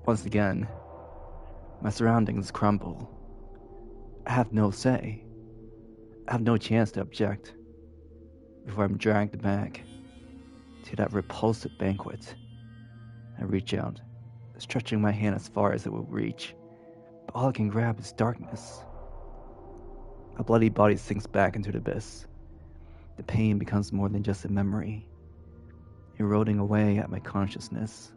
Once again, my surroundings crumble. I have no say. I have no chance to object before I'm dragged back to that repulsive banquet. I reach out, stretching my hand as far as it will reach, but all I can grab is darkness. My bloody body sinks back into the abyss. The pain becomes more than just a memory, eroding away at my consciousness.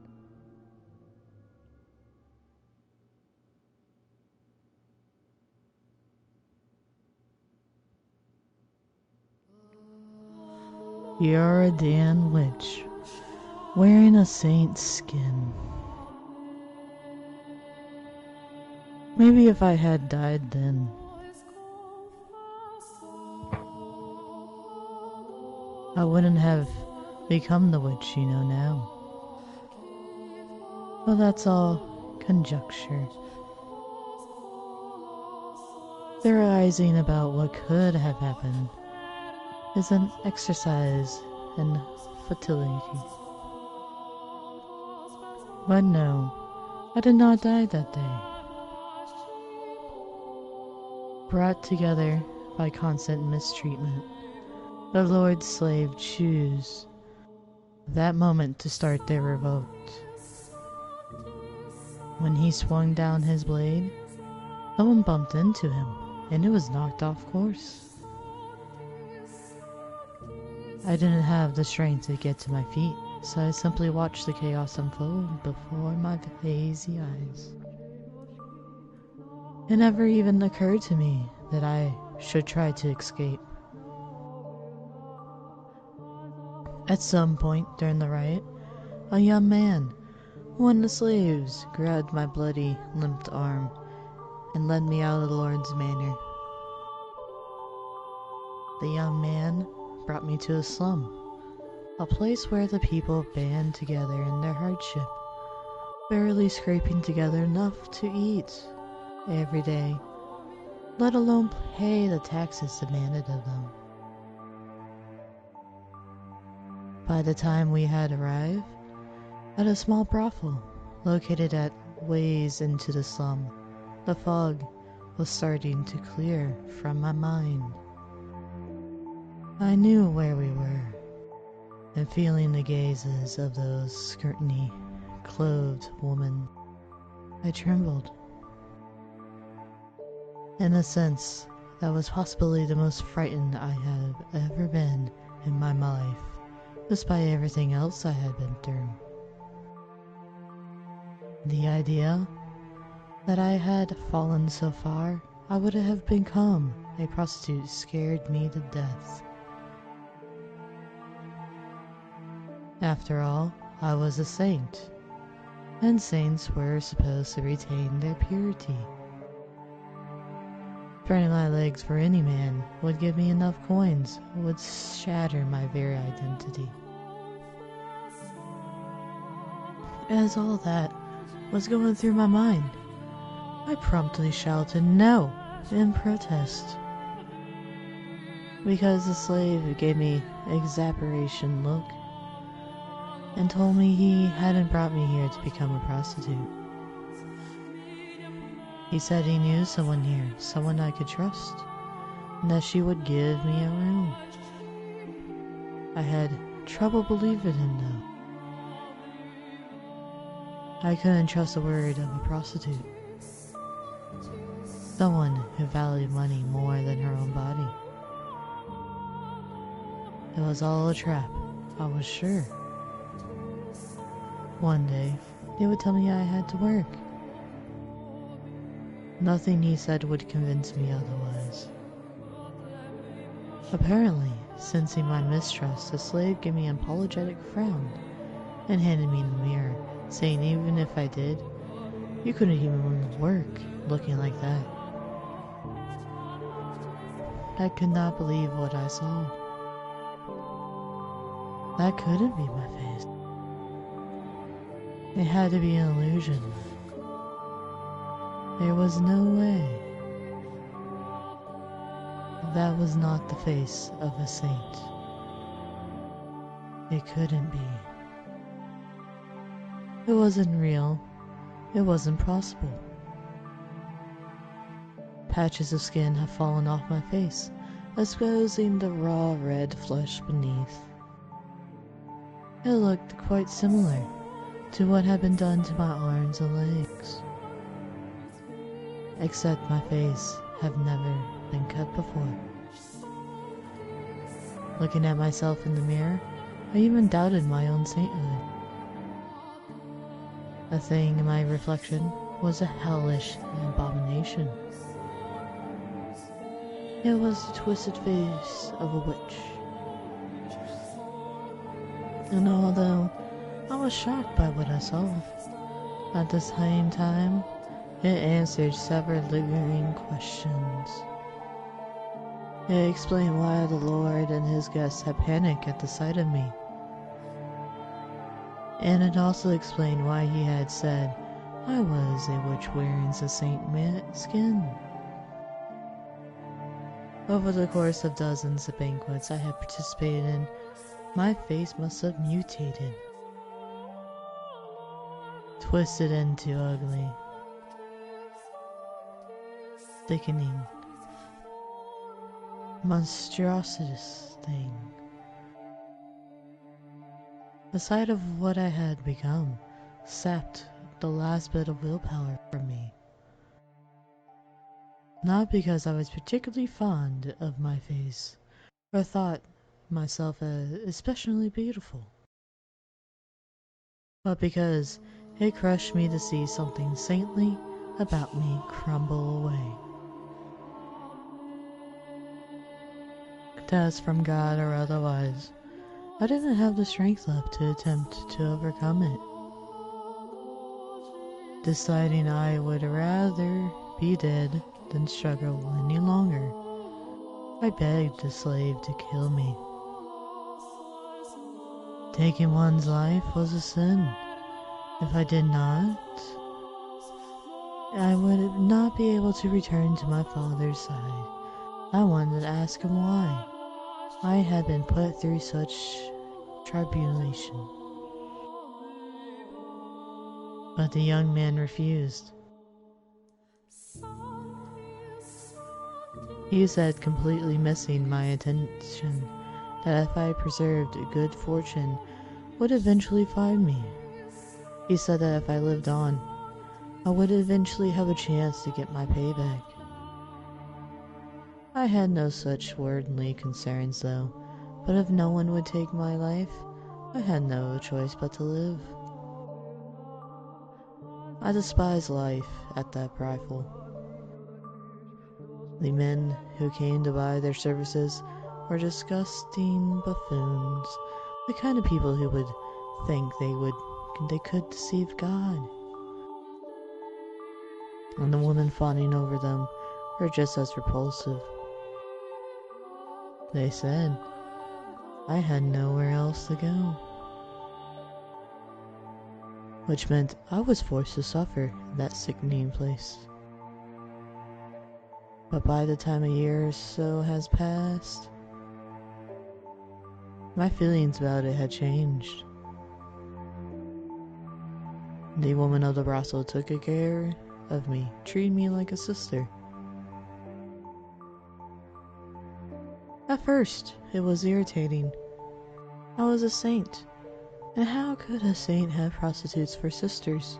You're a damn witch, wearing a saint's skin. Maybe if I had died then, I wouldn't have become the witch you know now. Well, that's all conjecture. Theorizing about what could have happened is an exercise in futility. But no, I did not die that day. Brought together by constant mistreatment, the Lord's slaves choose that moment to start their revolt. When he swung down his blade, someone bumped into him, and it was knocked off course. I didn't have the strength to get to my feet, so I simply watched the chaos unfold before my hazy eyes. It never even occurred to me that I should try to escape. At some point during the riot, a young man, one of the slaves, grabbed my bloody, limped arm and led me out of the Lord's manor. The young man brought me to a slum, a place where the people band together in their hardship, barely scraping together enough to eat every day, let alone pay the taxes demanded of them. By the time we had arrived at a small brothel located at ways into the slum, the fog was starting to clear from my mind. I knew where we were, and feeling the gazes of those scrutiny-clothed women, I trembled. In a sense, that was possibly the most frightened I have ever been in my life, despite everything else I had been through. The idea that I had fallen so far I would have become a prostitute scared me to death. After all, I was a saint, and saints were supposed to retain their purity. Spreading my legs for any man would give me enough coins, would shatter my very identity. As all that was going through my mind, I promptly shouted no in protest, because the slave gave me an exasperation look and told me he hadn't brought me here to become a prostitute. He said he knew someone here, someone I could trust, and that she would give me a room. I had trouble believing him though. I couldn't trust a word of a prostitute. Someone who valued money more than her own body. It was all a trap, I was sure. One day, they would tell me I had to work. Nothing he said would convince me otherwise. Apparently, sensing my mistrust, the slave gave me an apologetic frown and handed me the mirror, saying even if I did, you couldn't even work looking like that. I could not believe what I saw. That couldn't be my face. It had to be an illusion. There was no way. That was not the face of a saint. It couldn't be. It wasn't real. It wasn't possible. Patches of skin had fallen off my face, exposing the raw red flesh beneath. It looked quite similar to what had been done to my arms and legs. Except my face had never been cut before. Looking at myself in the mirror, I even doubted my own sainthood. A thing in my reflection was a hellish abomination. It was the twisted face of a witch. And although I was shocked by what I saw, at the same time, it answered several lingering questions. It explained why the Lord and his guests had panicked at the sight of me. And it also explained why he had said I was a witch wearing a saint skin. Over the course of dozens of banquets I had participated in, my face must have mutated, twisted into ugly, thickening, monstrous thing. The sight of what I had become sapped the last bit of willpower from me. Not because I was particularly fond of my face, or thought myself especially beautiful, but because it crushed me to see something saintly about me crumble away. Test from God or otherwise, I didn't have the strength left to attempt to overcome it. Deciding I would rather be dead than struggle any longer, I begged the slave to kill me. Taking one's life was a sin. If I did not, I would not be able to return to my father's side. I wanted to ask him why I had been put through such tribulation. But the young man refused. He said, completely missing my attention, that if I preserved good fortune would eventually find me. He said that if I lived on, I would eventually have a chance to get my payback. I had no such worldly concerns though, but if no one would take my life, I had no choice but to live. I despised life at that rifle. The men who came to buy their services were disgusting buffoons, the kind of people who would think they could deceive God. And the women fawning over them were just as repulsive. They said I had nowhere else to go, which meant I was forced to suffer in that sickening place. But by the time a year or so has passed, my feelings about it had changed. The woman of the brothel took good care of me, treated me like a sister. At first, it was irritating. I was a saint, and how could a saint have prostitutes for sisters?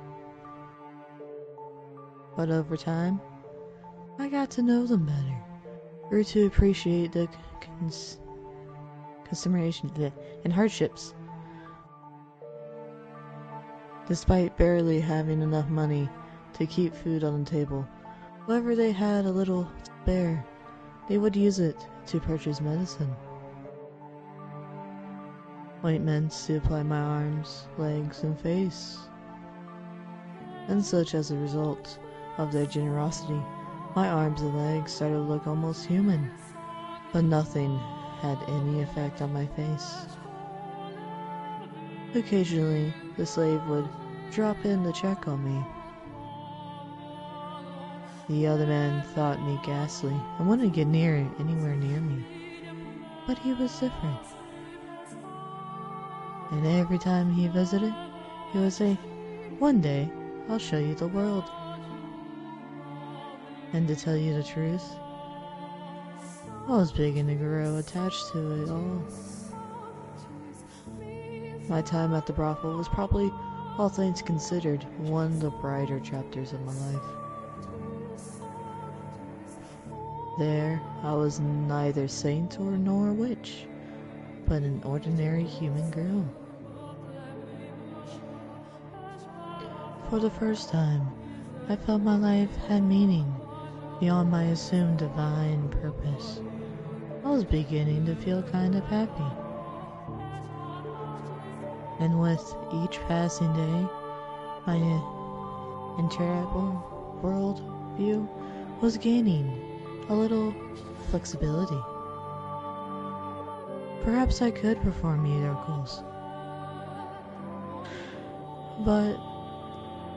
But over time, I got to know them better, grew to appreciate the consideration and hardships. Despite barely having enough money to keep food on the table, whenever they had a little spare, they would use it to purchase medicine. Ointments to apply my arms, legs, and face. And such as a result of their generosity, my arms and legs started to look almost human, but nothing had any effect on my face. Occasionally, the slave would drop in the check on me. The other man thought me ghastly and wouldn't get anywhere near me, but he was different. And every time he visited, he would say, One day, I'll show you the world. And to tell you the truth, I was beginning to grow attached to it all. My time at the brothel was probably, all things considered, one of the brighter chapters of my life. There, I was neither saint nor witch, but an ordinary human girl. For the first time, I felt my life had meaning beyond my assumed divine purpose. I was beginning to feel kind of happy. And with each passing day, my incredible world view was gaining a little flexibility. Perhaps I could perform miracles, but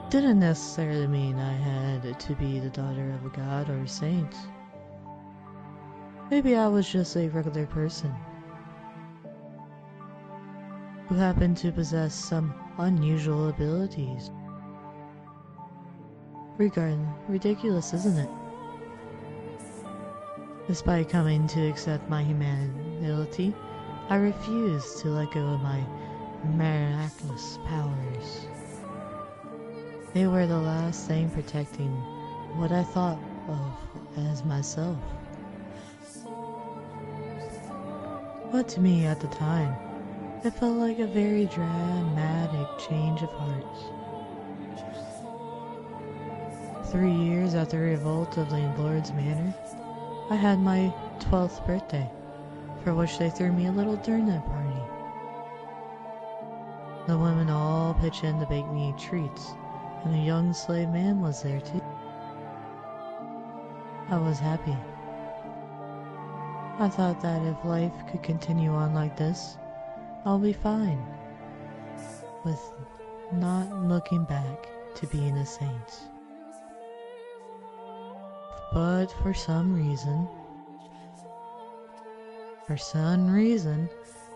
didn't necessarily mean I had to be the daughter of a god or a saint. Maybe I was just a regular person who happened to possess some unusual abilities. Ridiculous, isn't it? Despite coming to accept my humanity, I refused to let go of my miraculous powers. They were the last thing protecting what I thought of as myself. But to me at the time, it felt like a very dramatic change of heart. 3 years after the revolt of the Lord's Manor, I had my 12th birthday, for which they threw me a little dinner party. The women all pitched in to bake me treats, and a young slave man was there too. I was happy. I thought that if life could continue on like this, I'll be fine, with not looking back to being a saint. But for some reason,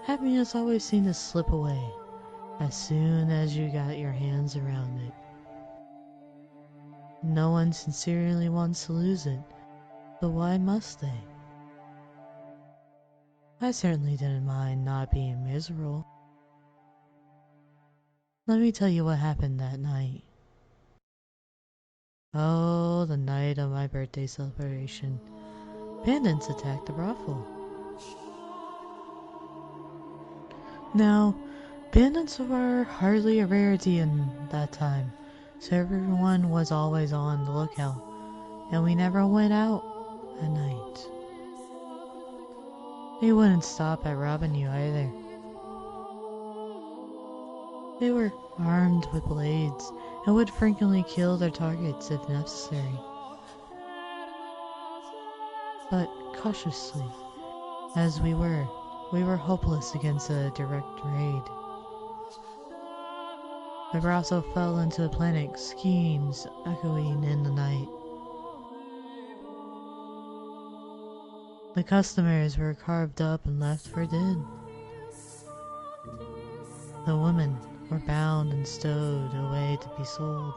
happiness always seemed to slip away as soon as you got your hands around it. No one sincerely wants to lose it, but why must they? I certainly didn't mind not being miserable. Let me tell you what happened that night. Oh, the night of my birthday celebration. Bandits attacked the brothel. Now, bandits were hardly a rarity in that time, so everyone was always on the lookout, and we never went out at night. They wouldn't stop at robbing you either. They were armed with blades and would frequently kill their targets if necessary. But cautiously, as we were hopeless against a direct raid. The brothel fell into panic, schemes echoing in the night. The customers were carved up and left for dead. The women were bound and stowed away to be sold.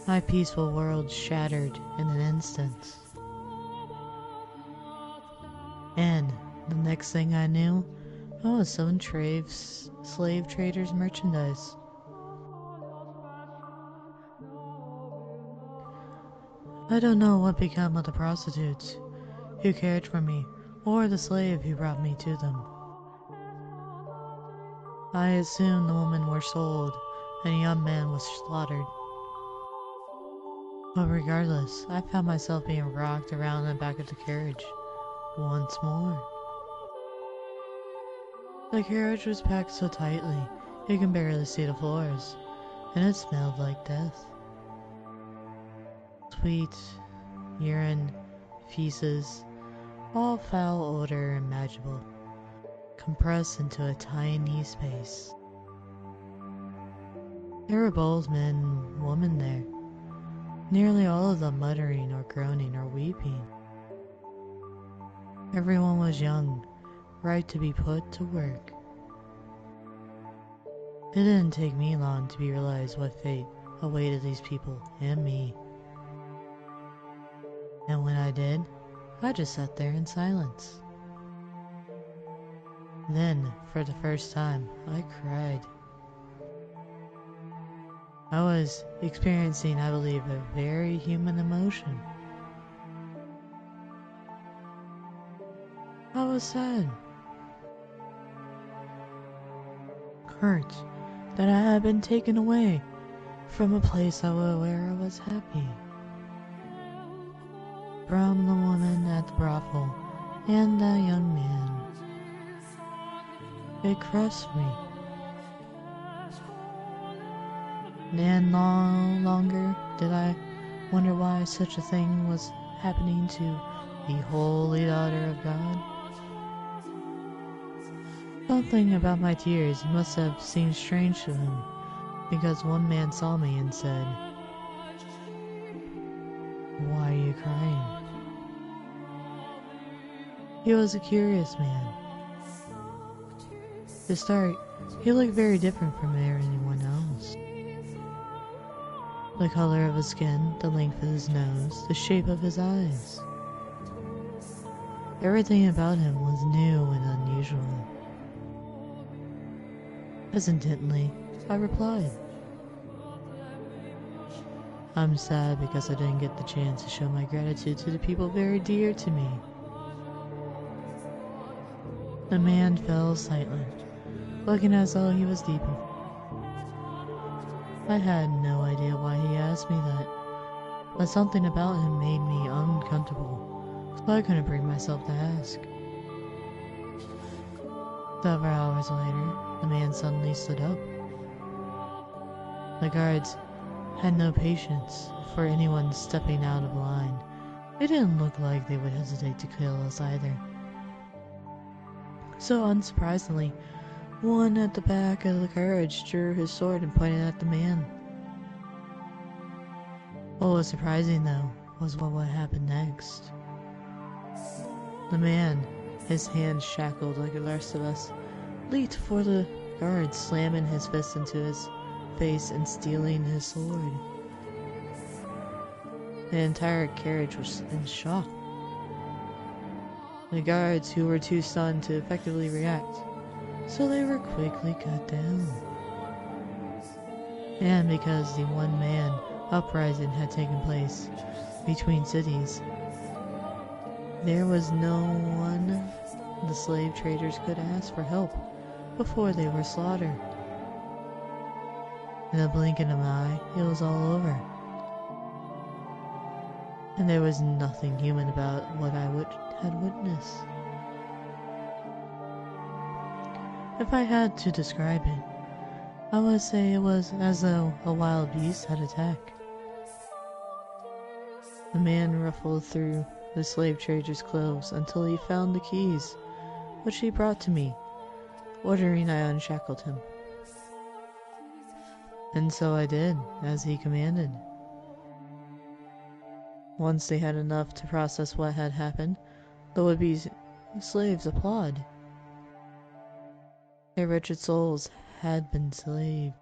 My peaceful world shattered in an instant. And the next thing I knew, I was selling slave traders' merchandise. I don't know what became of the prostitutes who cared for me, or the slave who brought me to them. I assumed the women were sold, and a young man was slaughtered. But regardless, I found myself being rocked around in the back of the carriage once more. The carriage was packed so tightly, you can barely see the floors, and it smelled like death. Sweet, urine, feces, all foul odor imaginable, compressed into a tiny space. There were both men and women there, nearly all of them muttering or groaning or weeping. Everyone was young, ripe to be put to work. It didn't take me long to realize what fate awaited these people and me. And when I did, I just sat there in silence. Then, for the first time, I cried. I was experiencing, I believe, a very human emotion. I was sad. Hurt that I had been taken away from a place I was where I was happy. From the woman at the brothel and that young man. It crushed me. And no longer did I wonder why such a thing was happening to the holy daughter of God. Something about my tears must have seemed strange to him, because one man saw me and said, "Why are you crying?" He was a curious man. To start, he looked very different from anyone else. The color of his skin, the length of his nose, the shape of his eyes. Everything about him was new and unusual. Hesitantly, I replied, "I'm sad because I didn't get the chance to show my gratitude to the people very dear to me." The man fell silent, looking as though he was deep in thought. I had no idea why he asked me that, but something about him made me uncomfortable, so I couldn't bring myself to ask. Several hours later, the man suddenly stood up. The guards had no patience for anyone stepping out of line. It didn't look like they would hesitate to kill us either. So unsurprisingly, one at the back of the carriage drew his sword and pointed at the man. What was surprising, though, was what would happen next. The man, his hands shackled like the rest of us, leaped for the guard, slamming his fist into his face and stealing his sword. The entire carriage was in shock. The guards, who were too stunned to effectively react, so they were quickly cut down. And because the one-man uprising had taken place between cities, there was no one the slave traders could ask for help before they were slaughtered. In a blink of an eye, it was all over. And there was nothing human about what I had witnessed. If I had to describe it, I would say it was as though a wild beast had attacked. The man ruffled through the slave trader's clothes until he found the keys, which he brought to me, ordering I unshackled him. And so I did, as he commanded. Once they had enough to process what had happened, the would-be slaves applauded. Their wretched souls had been enslaved.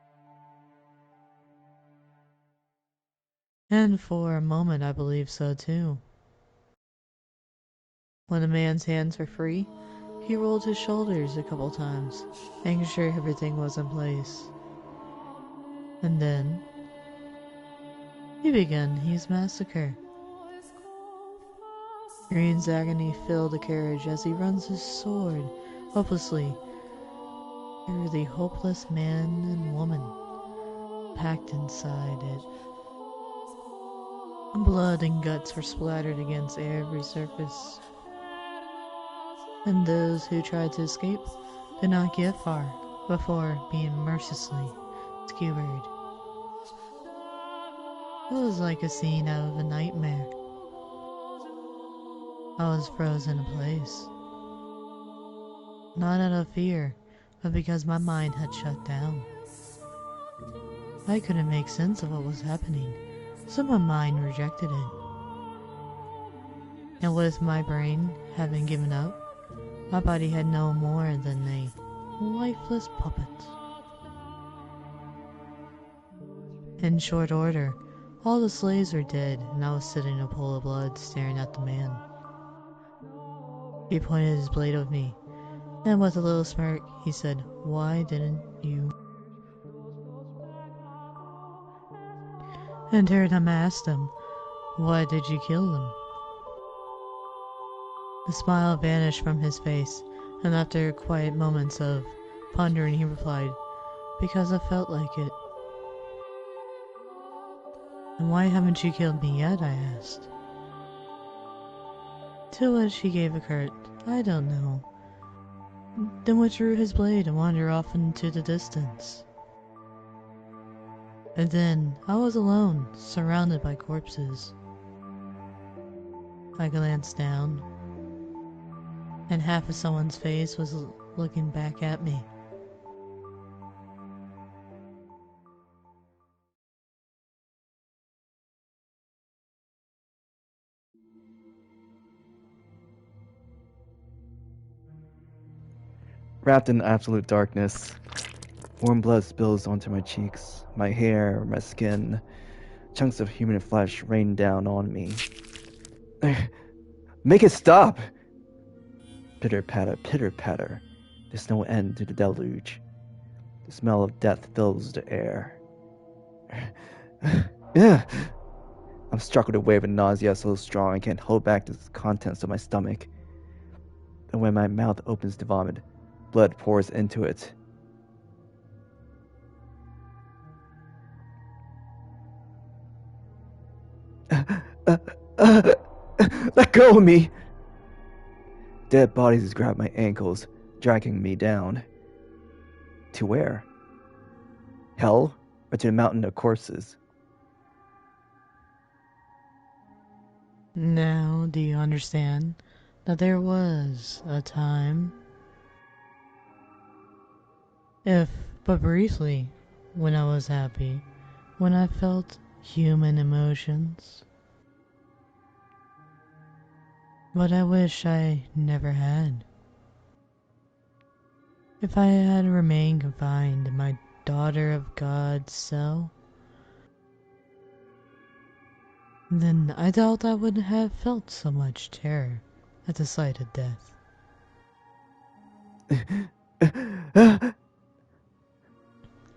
And for a moment I believed so too. When the man's hands were free, he rolled his shoulders a couple times, making sure everything was in place. And then he began his massacre. Green's agony filled the carriage as he runs his sword hopelessly through the hopeless man and woman packed inside it. Blood and guts were splattered against every surface, and those who tried to escape did not get far before being mercilessly skewered. It was like a scene out of a nightmare. I was frozen in place. Not out of fear, but because my mind had shut down. I couldn't make sense of what was happening, so my mind rejected it. And with my brain having given up, my body had no more than a lifeless puppet. In short order, all the slaves were dead, and I was sitting in a pool of blood, staring at the man. He pointed his blade at me, and with a little smirk, he said, "Why didn't you?" In turn, I asked him, "Why did you kill them?" The smile vanished from his face, and after quiet moments of pondering, he replied, "Because I felt like it." "And why haven't you killed me yet?" I asked. To which he gave a curt, "I don't know," then withdrew his blade and wandered off into the distance. And then I was alone, surrounded by corpses. I glanced down, and half of someone's face was looking back at me. Wrapped in absolute darkness, warm blood spills onto my cheeks, my hair, my skin. Chunks of human flesh rain down on me. Make it stop! Pitter patter, pitter patter. There's no end to the deluge. The smell of death fills the air. I'm struck with a wave of nausea so strong I can't hold back the contents of my stomach. And when my mouth opens to vomit, blood pours into it. Let go of me! Dead bodies grab my ankles, dragging me down. To where? Hell, or to the mountain of corpses? Now, do you understand that there was a time, if but briefly, when I was happy, when I felt human emotions? But I wish I never had. If I had remained confined in my daughter of God's cell, then I doubt I would have felt so much terror at the sight of death.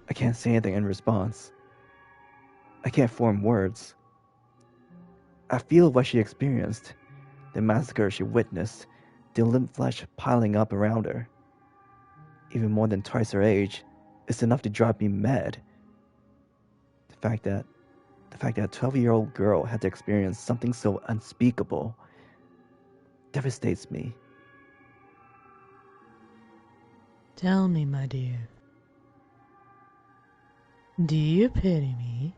I can't say anything in response. I can't form words. I feel what she experienced, the massacre she witnessed, the limp flesh piling up around her. Even more than twice her age, it's enough to drive me mad. The fact that a 12-year-old girl had to experience something so unspeakable devastates me. Tell me, my dear, do you pity me?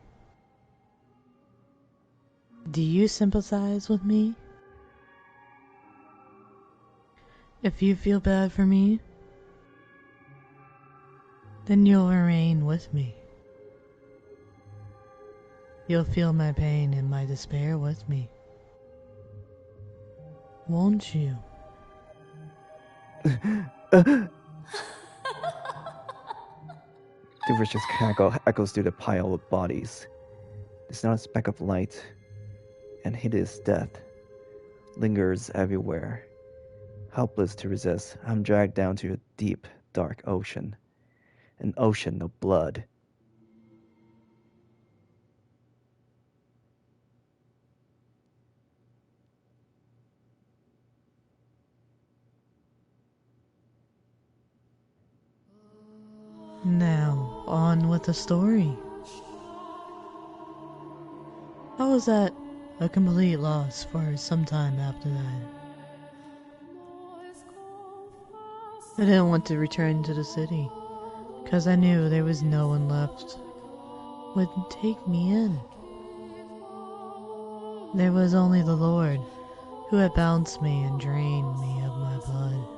Do you sympathize with me? If you feel bad for me, then you'll remain with me. You'll feel my pain and my despair with me. Won't you? The vicious cackle echoes through the pile of bodies. There's not a speck of light, and hideous death lingers everywhere. Helpless to resist, I'm dragged down to a deep, dark ocean. An ocean of blood. Now, on with the story. I was at a complete loss for some time after that. I didn't want to return to the city, because I knew there was no one left who would take me in. There was only the Lord, who had bounced me and drained me of my blood.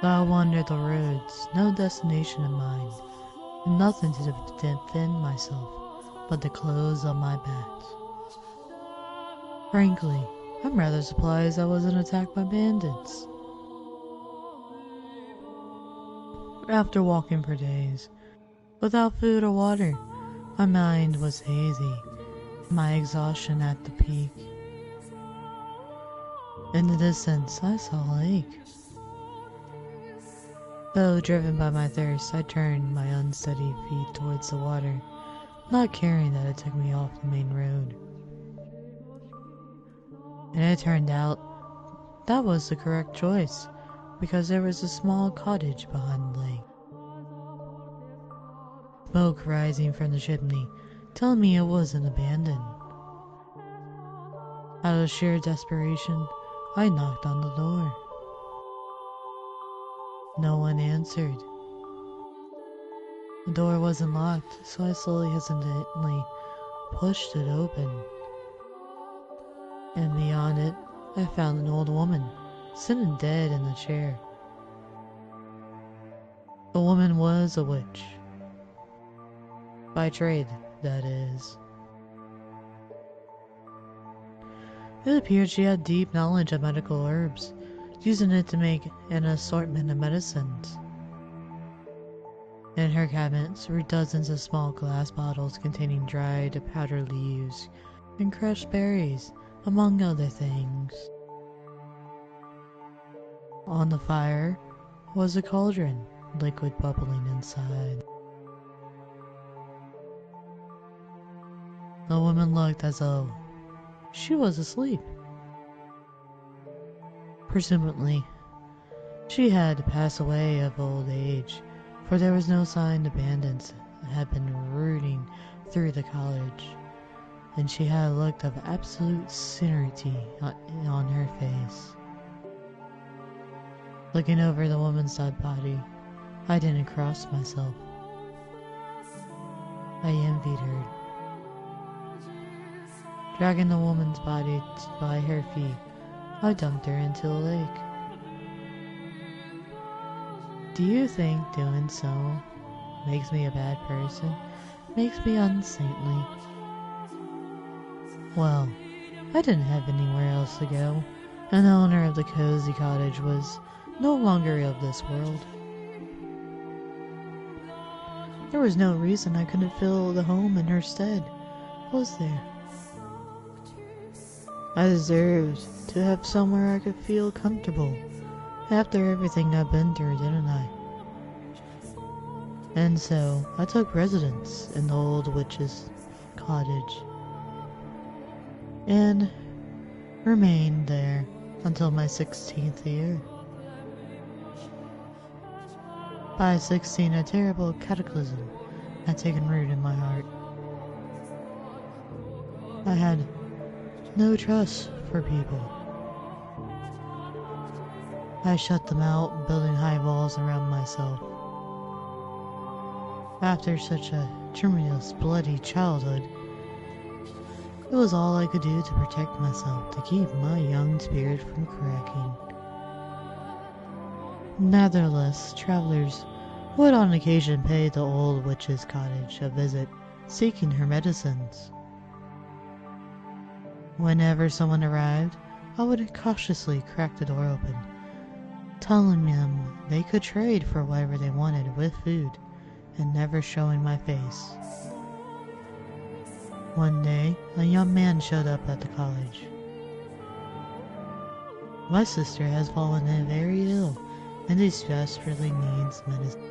So I wandered the roads, no destination in mind, and nothing to defend myself but the clothes on my back. Frankly, I'm rather surprised I wasn't attacked by bandits. After walking for days, Without food or water, my mind was hazy, my exhaustion at the peak. In the distance, I saw a lake. Though driven by my thirst, I turned my unsteady feet towards the water, not caring that it took me off the main road. And it turned out that was the correct choice, because there was a small cottage behind the lake. Smoke rising from the chimney, telling me it wasn't abandoned. Out of sheer desperation, I knocked on the door. No one answered. The door wasn't locked, so I slowly, hesitantly pushed it open. And beyond it, I found an old woman, sitting dead in the chair. The woman was a witch. By trade, that is. It appeared she had deep knowledge of medical herbs, using it to make an assortment of medicines. In her cabinets were dozens of small glass bottles containing dried powder leaves and crushed berries, among other things. On the fire was a cauldron, liquid bubbling inside. The woman looked as though she was asleep. Presumably, she had passed away of old age, for there was no sign of bandits that had been rooting through the college, and she had a look of absolute serenity on her face. Looking over the woman's dead body, I didn't cross myself. I envied her. Dragging the woman's body by her feet, I dumped her into the lake. Do you think doing so makes me a bad person? Makes me unsaintly? Well, I didn't have anywhere else to go, and the owner of the cozy cottage was no longer of this world. There was no reason I couldn't fill the home in her stead, was there? I deserved to have somewhere I could feel comfortable after everything I've been through, didn't I? And so I took residence in the old witch's cottage and remained there until my 16th year. By 16, a terrible cataclysm had taken root in my heart. I had no trust for people. I shut them out, building high walls around myself. After such a tremendous, bloody childhood, it was all I could do to protect myself, to keep my young spirit from cracking. Nevertheless, travelers would on occasion pay the old witch's cottage a visit, seeking her medicines. Whenever someone arrived, I would cautiously crack the door open, telling them they could trade for whatever they wanted with food, and never showing my face. One day, a young man showed up at the college. My sister has fallen in very ill, and he desperately needs medicine.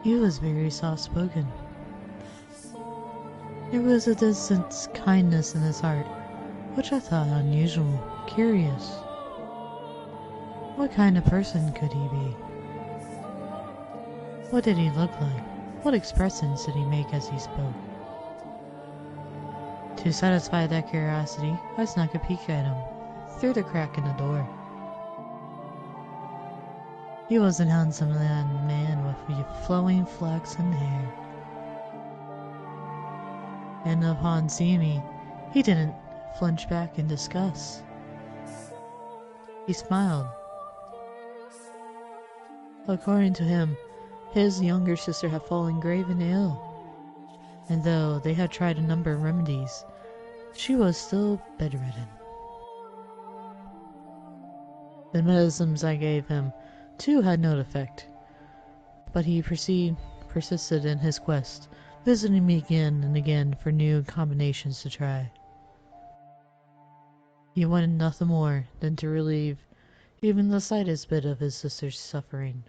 He was very soft-spoken. There was a distant kindness in his heart, which I thought unusual, curious. What kind of person could he be? What did he look like? What expressions did he make as he spoke? To satisfy that curiosity, I snuck a peek at him, through the crack in the door. He was a handsome man with flowing flaxen hair. And upon seeing me, he didn't flinch back in disgust. He smiled. According to him, his younger sister had fallen grave and ill, and though they had tried a number of remedies, she was still bedridden. The medicines I gave him, too, had no effect, but he persisted in his quest, visiting me again and again for new combinations to try. He wanted nothing more than to relieve even the slightest bit of his sister's suffering.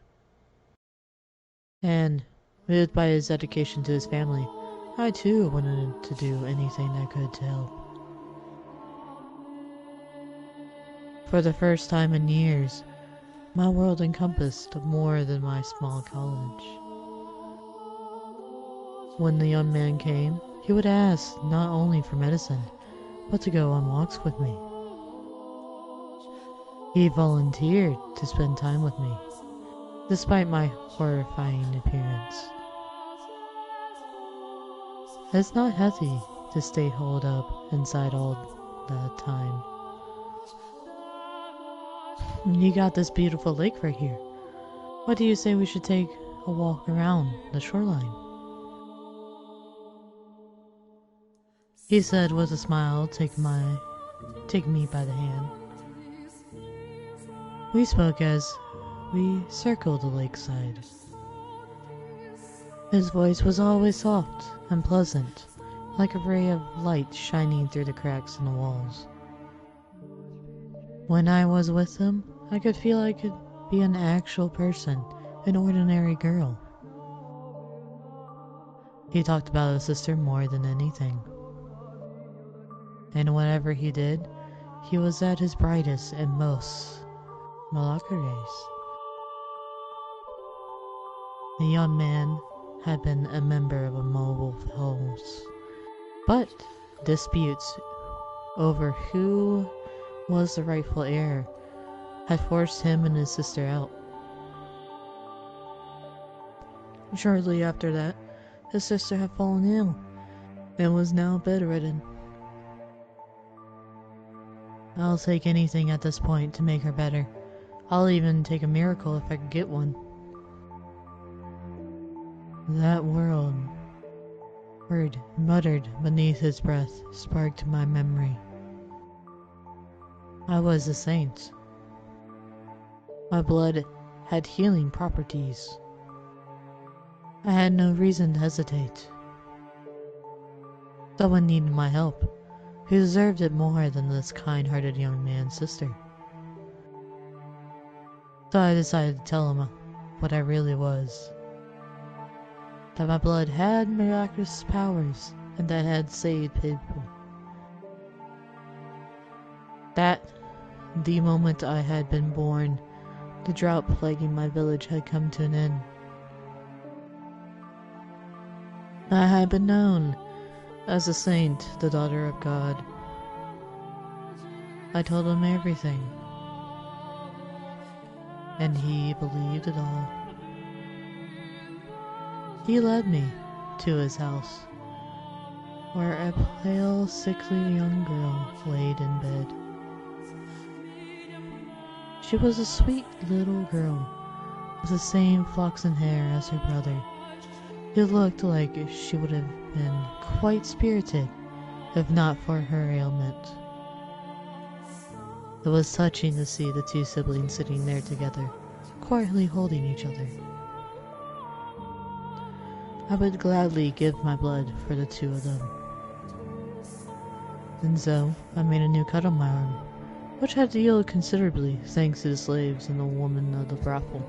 And, moved by his dedication to his family, I too wanted to do anything I could to help. For the first time in years, my world encompassed more than my small college. When the young man came, he would ask not only for medicine, but to go on walks with me. He volunteered to spend time with me, despite my horrifying appearance. It's not healthy to stay holed up inside all the time. You got this beautiful lake right here. What do you say we should take a walk around the shoreline? He said with a smile, taking me by the hand. We spoke as we circled the lakeside. His voice was always soft and pleasant, like a ray of light shining through the cracks in the walls. When I was with him, I could feel I could be an actual person, an ordinary girl. He talked about his sister more than anything. And whatever he did, he was at his brightest and most malacres. The young man had been a member of a mobile house, but disputes over who was the rightful heir had forced him and his sister out. Shortly after that, his sister had fallen ill and was now bedridden. I'll take anything at this point to make her better. I'll even take a miracle if I could get one. That word muttered beneath his breath sparked my memory. I was a saint. My blood had healing properties. I had no reason to hesitate. Someone needed my help, who deserved it more than this kind-hearted young man's sister. So I decided to tell him what I really was. That my blood had miraculous powers and that it had saved people. That, the moment I had been born, the drought plaguing my village had come to an end. I had been known as a saint, the daughter of God. I told him everything, and he believed it all. He led me to his house, where a pale, sickly young girl laid in bed. She was a sweet little girl, with the same flaxen hair as her brother. It looked like she would have been quite spirited, if not for her ailment. It was touching to see the two siblings sitting there together, quietly holding each other. I would gladly give my blood for the two of them. And so, I made a new cut on my arm, which had healed considerably thanks to the slaves and the woman of the brothel,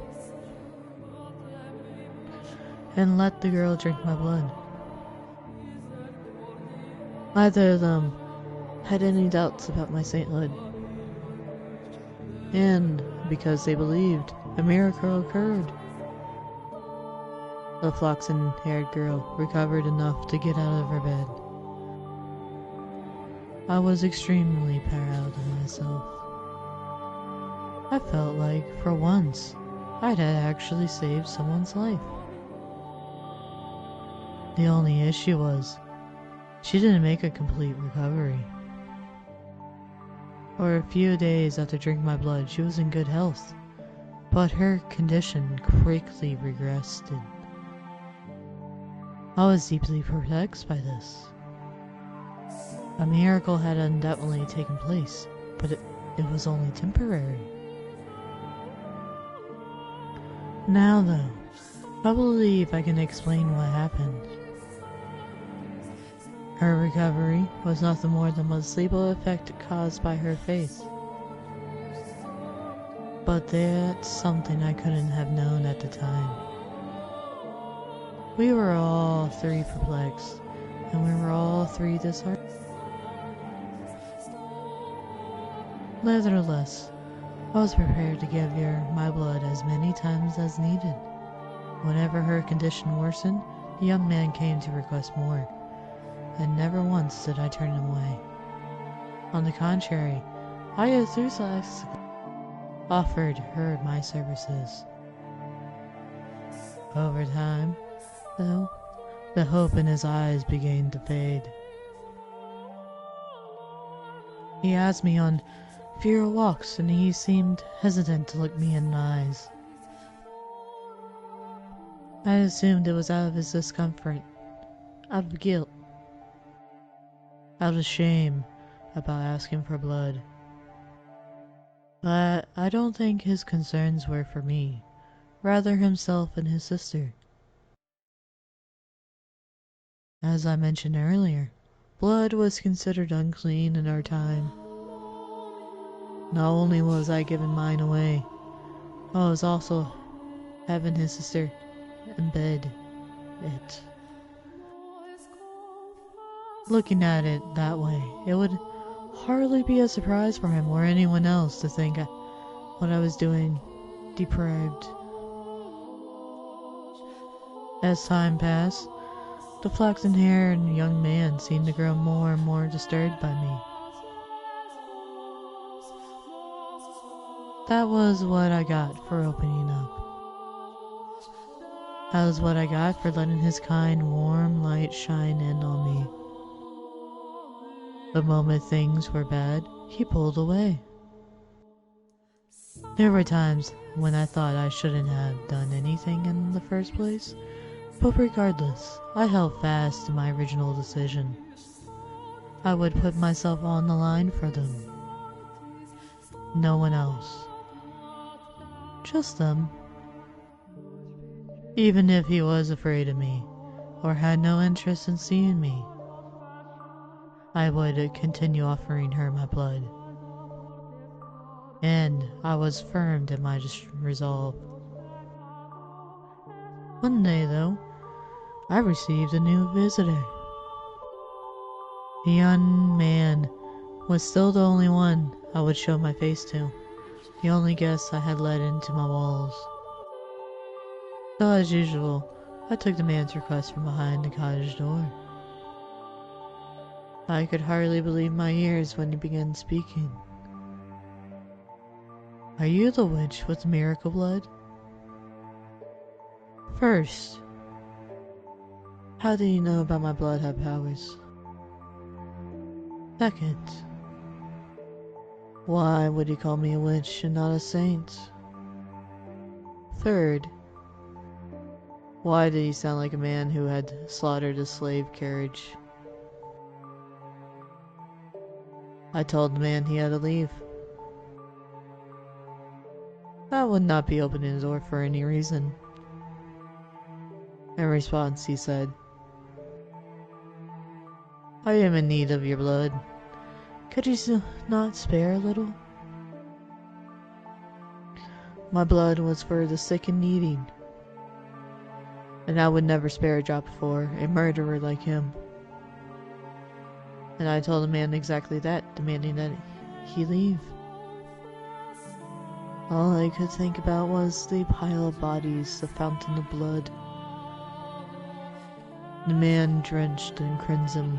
and let the girl drink my blood. Neither of them had any doubts about my sainthood, and because they believed, a miracle occurred. The flaxen-haired girl recovered enough to get out of her bed. I was extremely proud of myself. I felt like, for once, I had actually saved someone's life. The only issue was, she didn't make a complete recovery. For a few days after drinking my blood, she was in good health, but her condition quickly regressed. I was deeply perplexed by this. A miracle had undoubtedly taken place, but it was only temporary. Now though, I believe I can explain what happened. Her recovery was nothing more than the placebo effect caused by her faith. But that's something I couldn't have known at the time. We were all three perplexed, and we were all three disheartened. Nevertheless, I was prepared to give her my blood as many times as needed. Whenever her condition worsened, the young man came to request more, and never once did I turn him away. On the contrary, I enthusiastically offered her my services. Over time, though, the hope in his eyes began to fade. He asked me on fewer walks, and he seemed hesitant to look me in the eyes. I assumed it was out of his discomfort, out of guilt, out of shame about asking for blood. But I don't think his concerns were for me, rather himself and his sister. As I mentioned earlier, blood was considered unclean in our time. Not only was I giving mine away, I was also having his sister embed it. Looking at it that way, it would hardly be a surprise for him or anyone else to think what I was doing deprived. As time passed, the flaxen-haired young man seemed to grow more and more disturbed by me. That was what I got for opening up. That was what I got for letting his kind, warm light shine in on me. The moment things were bad, he pulled away. There were times when I thought I shouldn't have done anything in the first place, but regardless, I held fast to my original decision. I would put myself on the line for them. No one else. Just them. Even if he was afraid of me, or had no interest in seeing me, I would continue offering her my blood. And I was firm in my resolve. One day, though, I received a new visitor. The young man was still the only one I would show my face to, the only guest I had let into my walls. So as usual, I took the man's request from behind the cottage door. I could hardly believe my ears when he began speaking. Are you the witch with the miracle blood? First, how do you know about my blood had powers? Second, why would he call me a witch and not a saint? Third, why did he sound like a man who had slaughtered a slave carriage? I told the man he had to leave. That would not be opening the door for any reason. In response, he said, I am in need of your blood. Could you not spare a little? My blood was for the sick and needy, and I would never spare a drop for a murderer like him. And I told the man exactly that, demanding that he leave. All I could think about was the pile of bodies, the fountain of blood. The man drenched in crimson,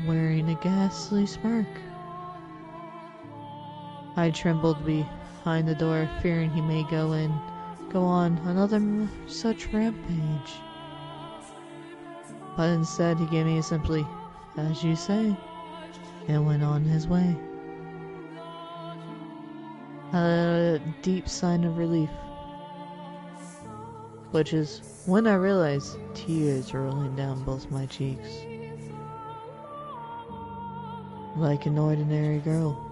wearing a ghastly smirk. I trembled behind the door, fearing he may go on another such rampage. But instead he gave me simply, as you say, and went on his way. A deep sign of relief, which is when I realized tears were rolling down both my cheeks. Like an ordinary girl.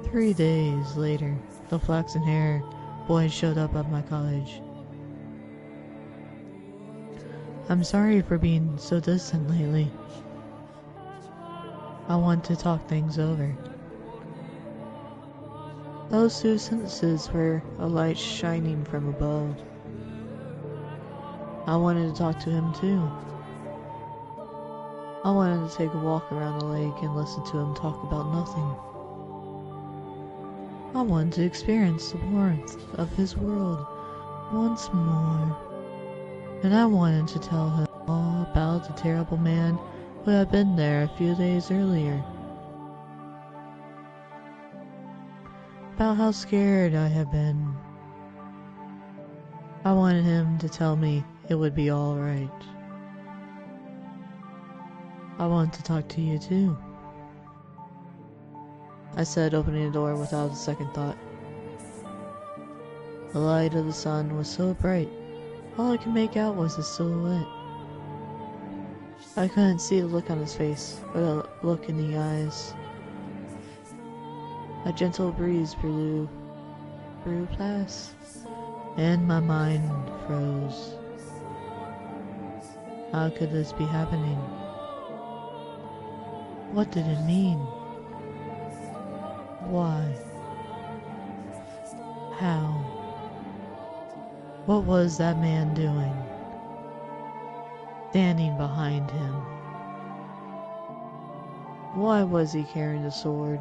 3 days later, the flaxen hair boys showed up at my cottage. I'm sorry for being so distant lately. I want to talk things over. Those two sentences were a light shining from above. I wanted to talk to him too. I wanted to take a walk around the lake and listen to him talk about nothing. I wanted to experience the warmth of his world once more. And I wanted to tell him all about the terrible man who had been there a few days earlier. About how scared I had been. I wanted him to tell me it would be alright. I want to talk to you too, I said, opening the door without a second thought. The light of the sun was so bright, all I could make out was his silhouette. I couldn't see the look on his face, or the look in the eyes. A gentle breeze blew past, and my mind froze. How could this be happening? What did it mean? Why? How? What was that man doing? Standing behind him. Why was he carrying a sword?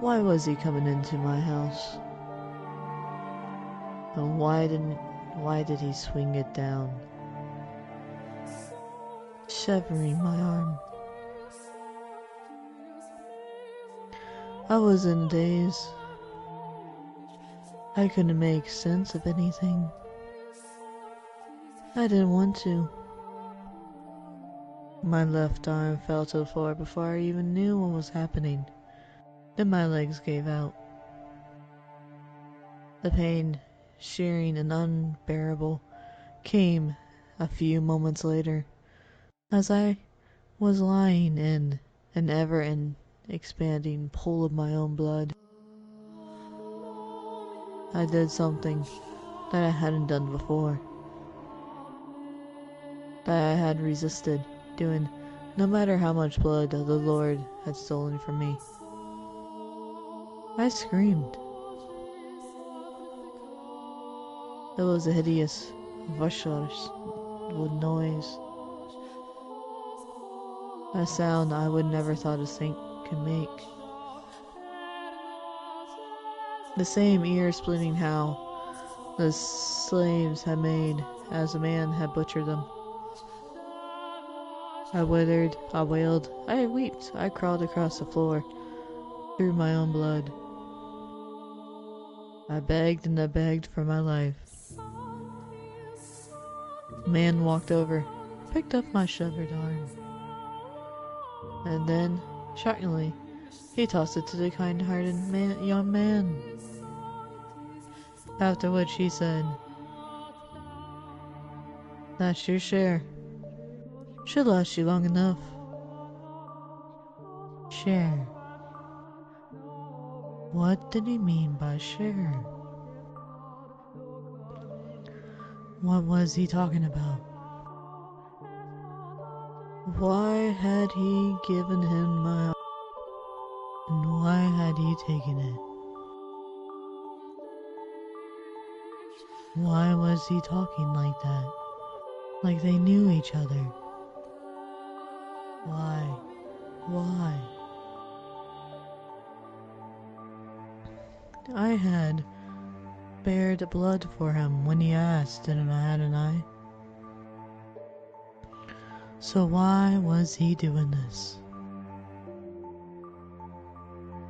Why was he coming into my house? And why did he swing it down, severing my arm? I was in a daze. I couldn't make sense of anything. I didn't want to. My left arm fell to the floor before I even knew what was happening. Then my legs gave out. The pain, shearing and unbearable, came a few moments later, as I was lying in an ever-expanding pool of my own blood. I did something that I hadn't done before, that I had resisted doing no matter how much blood the Lord had stolen from me. I screamed. It was a hideous, vicious noise. A sound I would never thought a saint could make. The same ear-splitting howl the slaves had made as the man had butchered them. I withered, I wailed, I wept, I crawled across the floor, through my own blood. I begged and I begged for my life. The man walked over, picked up my severed arm, and then, shockingly, he tossed it to the kind-hearted young man. After which he said, "That's your share. Should last you long enough." Share. What did he mean by share? What was he talking about? Why had he given him my arm? And why had he taken it? Why was he talking like that? Like they knew each other? Why? Why? I had bared blood for him when he asked, hadn't I? So why was he doing this?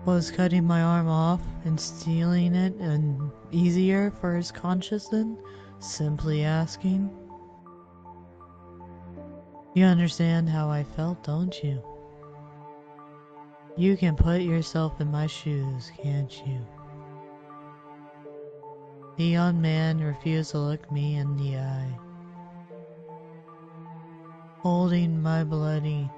Was cutting my arm off and stealing it and easier for his conscience than simply asking? You understand how I felt, don't you? You can put yourself in my shoes, can't you? The young man refused to look me in the eye. Holding my bloody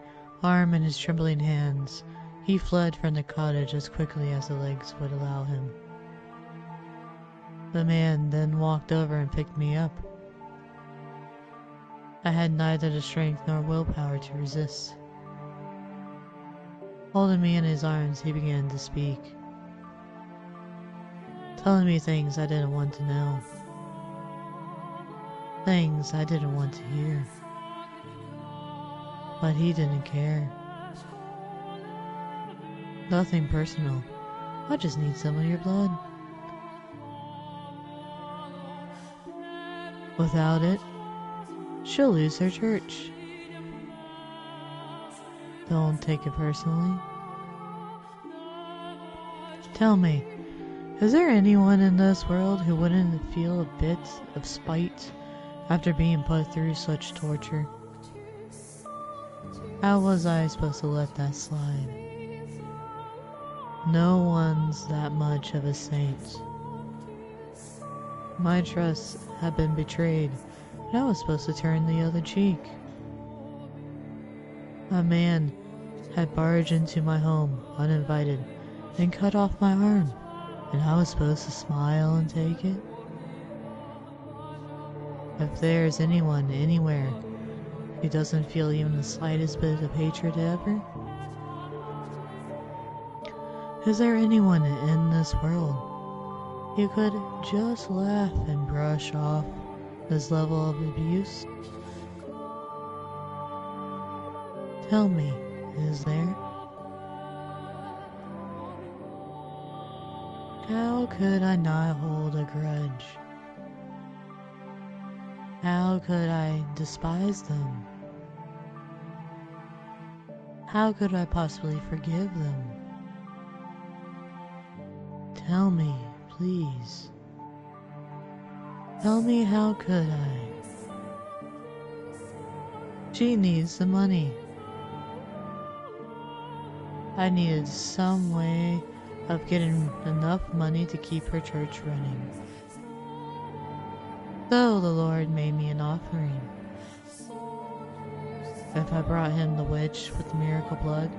arm in his trembling hands, he fled from the cottage as quickly as the legs would allow him. The man then walked over and picked me up. I had neither the strength nor willpower to resist. Holding me in his arms, he began to speak, telling me things I didn't want to know, things I didn't want to hear. But he didn't care. Nothing personal. I just need some of your blood. Without it, she'll lose her church. Don't take it personally. Tell me, is there anyone in this world who wouldn't feel a bit of spite after being put through such torture? How was I supposed to let that slide? No one's that much of a saint. My trust had been betrayed, and I was supposed to turn the other cheek. A man had barged into my home uninvited and cut off my arm, and I was supposed to smile and take it? If there's anyone anywhere who doesn't feel even the slightest bit of hatred ever, is there anyone in this world who could just laugh and brush off this level of abuse? Tell me, is there? How could I not hold a grudge? How could I despise them? How could I possibly forgive them? Tell me, please. Tell me, how could I? She needs the money. I needed some way of getting enough money to keep her church running. So the Lord made me an offering. If I brought him the witch with the miracle blood,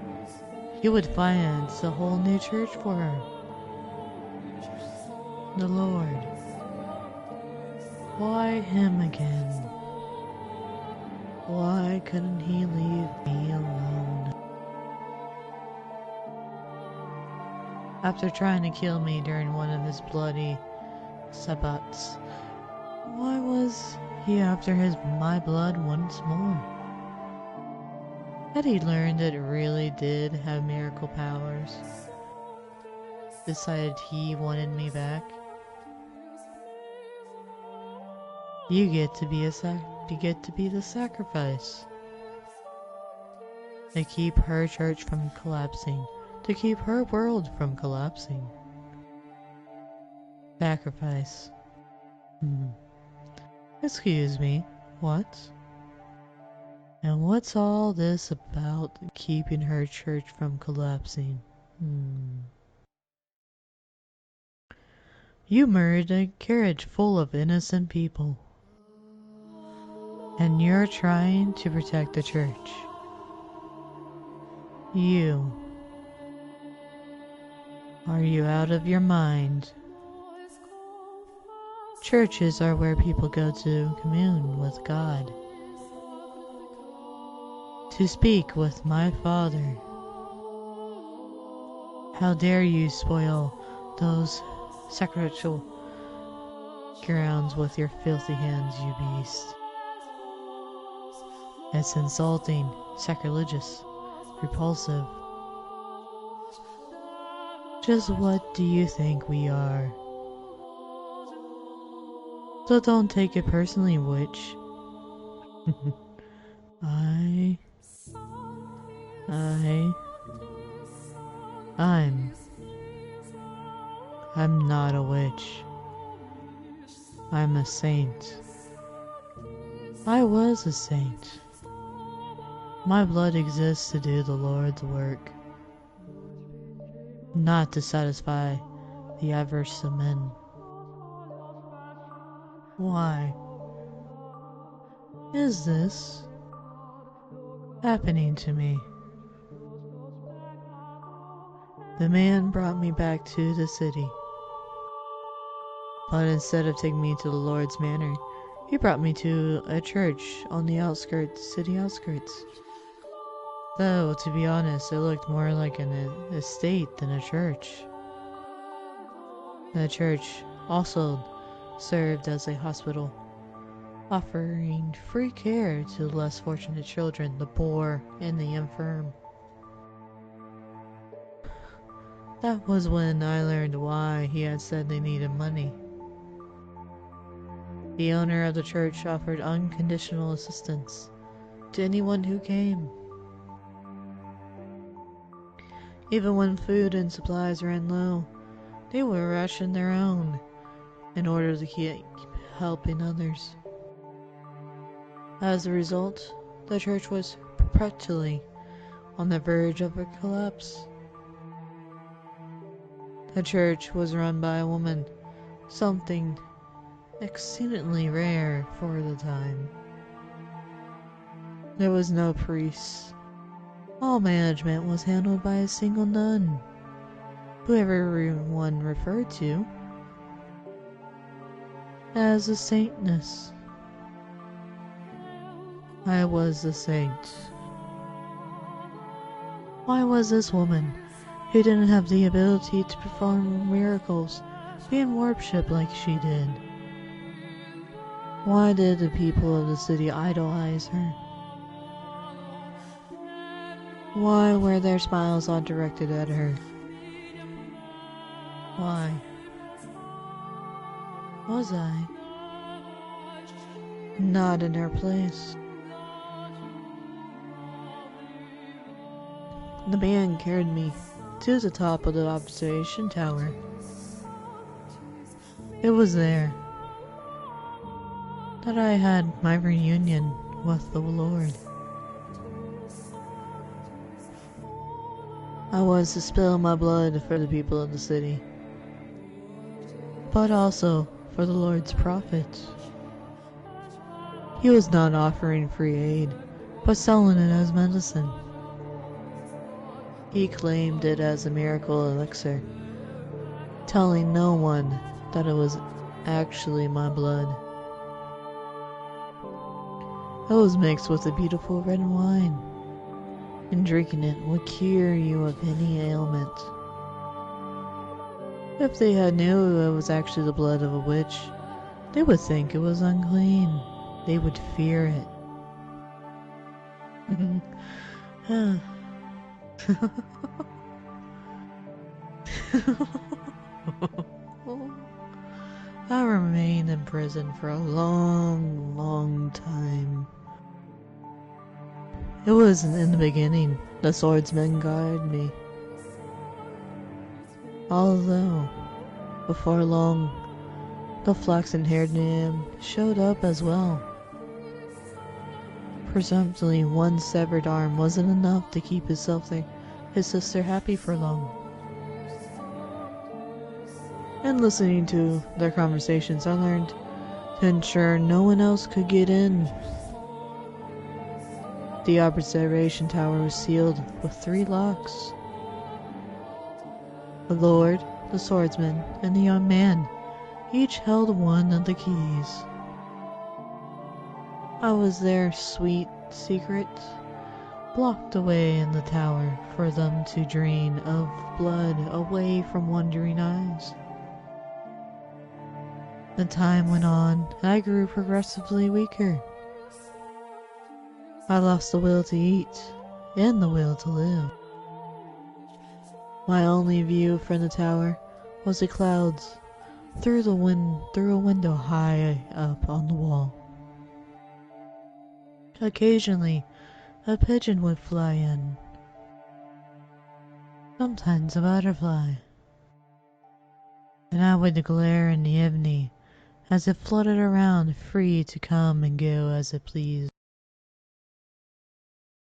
he would finance a whole new church for her. The Lord. Why him again? Why couldn't he leave me alone? After trying to kill me during one of his bloody sabbats, why was he after my blood once more? Had he learned it really did have miracle powers? Decided he wanted me back? You get to be the sacrifice. To keep her church from collapsing. To keep her world from collapsing. Sacrifice. Excuse me, what? And what's all this about keeping her church from collapsing? You murdered a carriage full of innocent people. And you're trying to protect the church. You. Are you out of your mind? Churches are where people go to commune with God. To speak with my Father. How dare you spoil those sacramental grounds with your filthy hands, you beast. It's insulting, sacrilegious, repulsive. Just what do you think we are? So don't take it personally, witch. I'm not a witch. I'm a saint. I was a saint. My blood exists to do the Lord's work, not to satisfy the avarice of men. Why is this happening to me? The man brought me back to the city. But instead of taking me to the Lord's manor, he brought me to a church on the city outskirts. Though, to be honest, it looked more like an estate than a church. The church also served as a hospital, offering free care to less fortunate children, the poor, and the infirm. That was when I learned why he had said they needed money. The owner of the church offered unconditional assistance to anyone who came. Even when food and supplies ran low, they would ration their own in order to keep helping others. As a result, the church was perpetually on the verge of a collapse. The church was run by a woman, something exceedingly rare for the time. There was no priest. All management was handled by a single nun, who everyone referred to as a saintess. I was the saint. Why was this woman, who didn't have the ability to perform miracles, being worshipped like she did? Why did the people of the city idolize her? Why were their smiles all directed at her? Why? Was I not in her place? The man carried me to the top of the observation tower. It was there that I had my reunion with the Lord. I was to spill my blood for the people of the city, but also for the Lord's prophet. He was not offering free aid, but selling it as medicine. He claimed it as a miracle elixir, telling no one that it was actually my blood. It was mixed with a beautiful red wine, and drinking it would cure you of any ailment. If they had knew it was actually the blood of a witch, they would think it was unclean. They would fear it. I remained in prison for a long, long time. It was in the beginning the swordsman guided me. Although, before long, the flaxen-haired man showed up as well. Presumptively, one severed arm wasn't enough to keep his sister happy for long. And listening to their conversations, I learned to ensure no one else could get in. The observation tower was sealed with 3 locks. The Lord, the swordsman, and the young man each held one of the keys. I was their sweet secret, blocked away in the tower for them to drain of blood away from wandering eyes. The time went on, and I grew progressively weaker. I lost the will to eat, and the will to live. My only view from the tower was the clouds through a window high up on the wall. Occasionally, a pigeon would fly in. Sometimes a butterfly. And I would glare in the evening as it fluttered around, free to come and go as it pleased.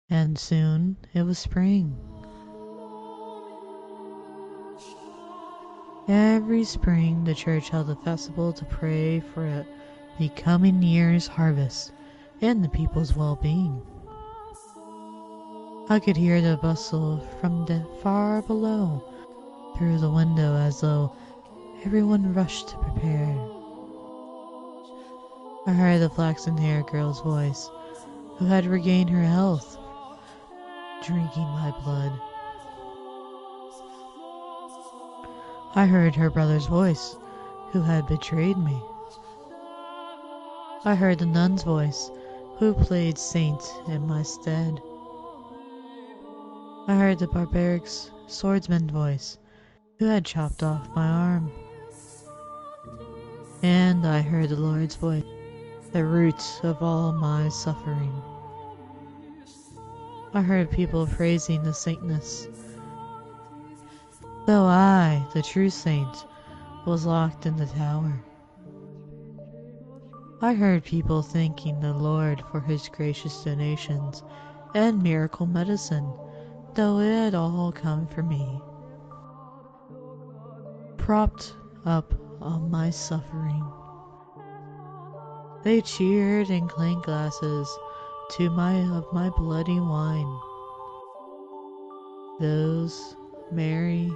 And soon it was spring. Every spring the church held a festival to pray for the coming year's harvest and the people's well-being. I could hear the bustle from the far below through the window as though everyone rushed to prepare. I heard the flaxen-haired girl's voice, who had regained her health, drinking my blood. I heard her brother's voice, who had betrayed me. I heard the nun's voice, who played saint in my stead. I heard the barbaric swordsman's voice, who had chopped off my arm. And I heard the Lord's voice, the root of all my suffering. I heard people praising the saintness, though I, the true saint, was locked in the tower. I heard people thanking the Lord for his gracious donations and miracle medicine, though it had all come for me. Propped up on my suffering, they cheered and clanked glasses to my bloody wine. Those merry,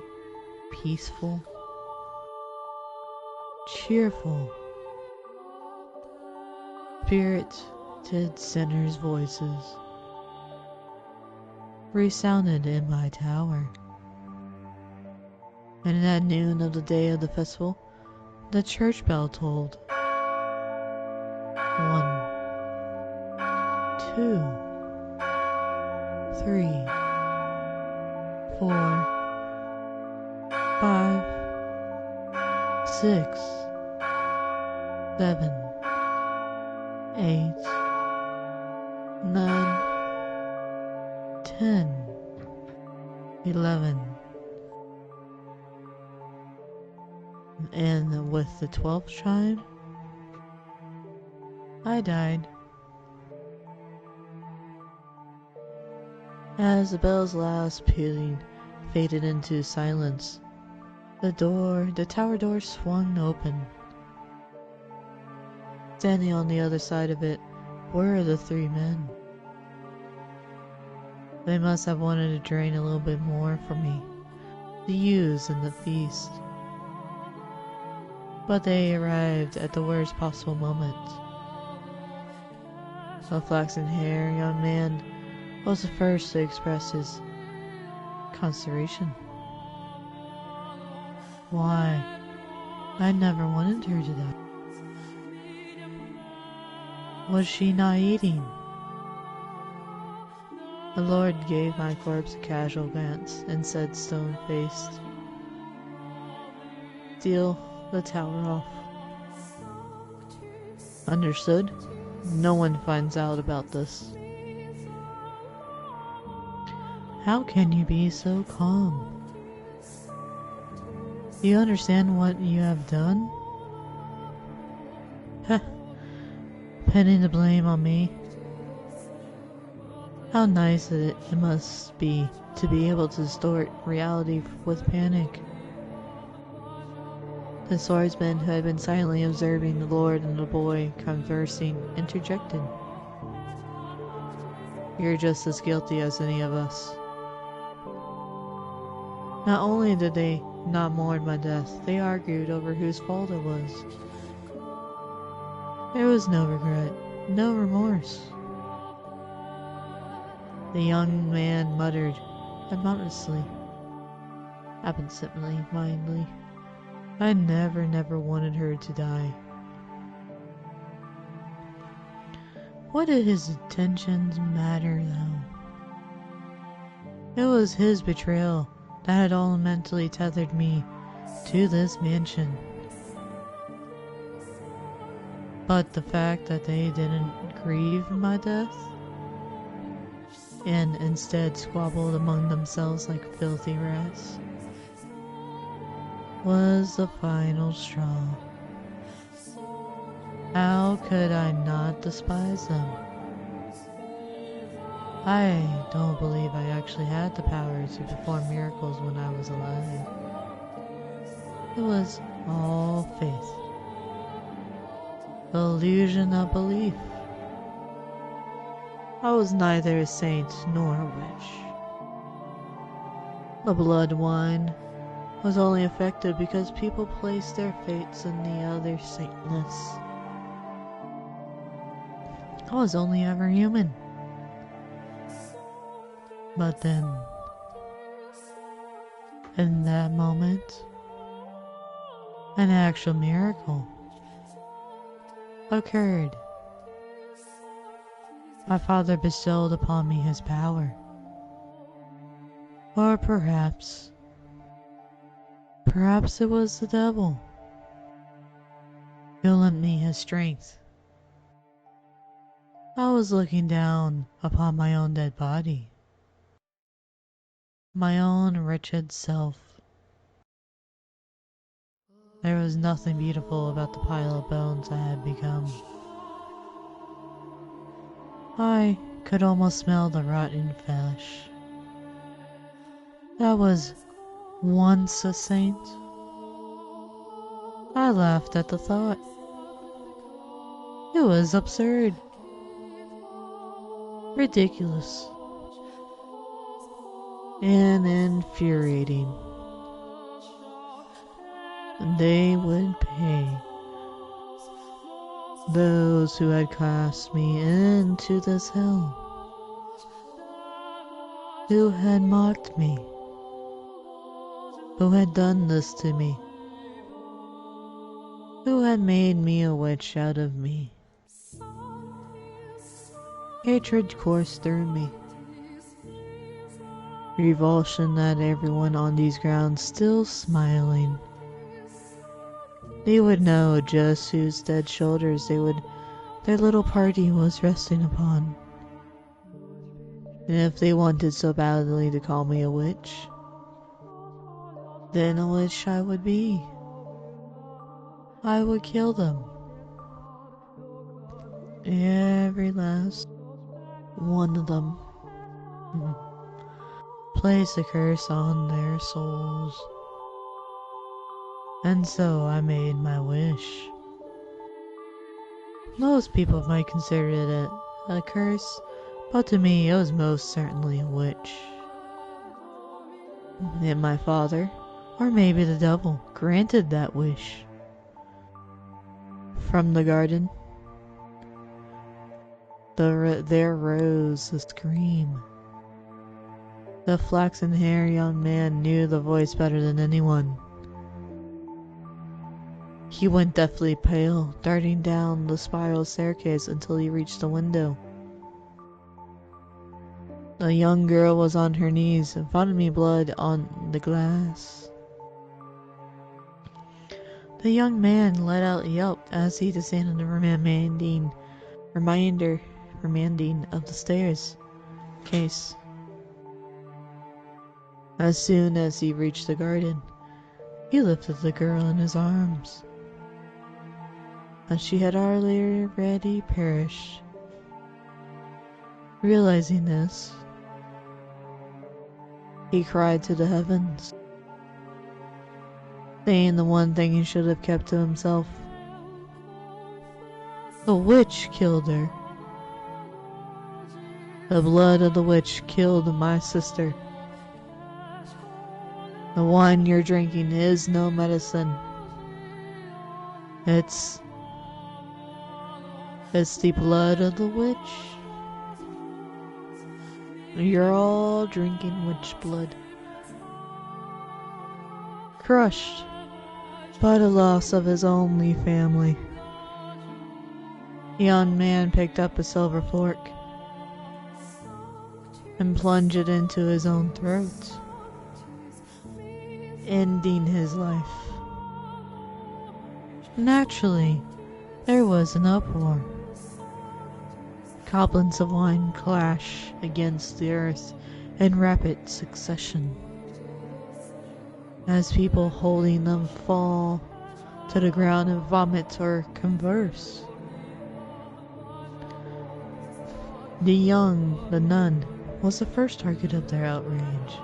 peaceful, cheerful, spirited sinners' voices resounded in my tower. And at noon of the day of the festival, the church bell tolled. 1, 2, 3, 4, 5, 6, 7, 8, 9, 10, 11. And with the 12th chime, I died. As the bell's last pealing faded into silence, the tower door swung open. Standing on the other side of it were the 3 men. They must have wanted to drain a little bit more from me to use in the feast. But they arrived at the worst possible moment. The flaxen-haired young man was the first to express his consternation. Why, I never wanted her to die. Was she not eating? The Lord gave my corpse a casual glance and said stone-faced, "Steal the tower off." Understood? No one finds out about this. How can you be so calm? Do you understand what you have done? Heh, pinning the blame on me. How nice it must be to be able to distort reality with panic. The swordsman, who had been silently observing the Lord and the boy conversing, interjected. "You're just as guilty as any of us." Not only did they not mourn my death, they argued over whose fault it was. There was no regret, no remorse. The young man muttered absently, mindly, "I never wanted her to die." What did his intentions matter, though? It was his betrayal that had ultimately tethered me to this mansion. But the fact that they didn't grieve my death, and instead squabbled among themselves like filthy rats, was the final straw. How could I not despise them? I don't believe I actually had the power to perform miracles when I was alive. It was all faith. The illusion of belief. I was neither a saint nor a witch. The blood wine was only effective because people placed their fates in the other saintness. I was only ever human. But then, in that moment, an actual miracle occurred. My father bestowed upon me his power. Or perhaps it was the devil who lent me his strength. I was looking down upon my own dead body, my own wretched self. There was nothing beautiful about the pile of bones I had become. I could almost smell the rotten flesh. That was once a saint. I laughed at the thought. It was absurd. Ridiculous. And infuriating. They would pay those who had cast me into this hell, who had mocked me, who had done this to me, who had made me a witch out of me. Hatred coursed through me. Revulsion at everyone on these grounds still smiling. They would know just whose dead shoulders their little party was resting upon. And if they wanted so badly to call me a witch, then a witch I would be. I would kill them. Every last one of them. Place a curse on their souls. And so I made my wish. Most people might consider it a curse, but to me it was most certainly a witch. And my father, or maybe the devil, granted that wish. From the garden, there rose a scream. The flaxen-haired young man knew the voice better than anyone. He went deathly pale, darting down the spiral staircase until he reached the window. The young girl was on her knees, vomiting blood on the glass. The young man let out a yelp as he descended the remanding of the stairs case. As soon as he reached the garden, he lifted the girl in his arms. As she had already perished. Realizing this, he cried to the heavens, saying the one thing he should have kept to himself. The witch killed her. The blood of the witch killed my sister. The wine you're drinking is no medicine. It's the blood of the witch. You're all drinking witch blood. Crushed by the loss of his only family, the young man picked up a silver fork and plunged it into his own throat, ending his life. Naturally, there was an uproar. Goblets of wine clash against the earth in rapid succession, as people holding them fall to the ground and vomit or converse. The nun, was the first target of their outrage.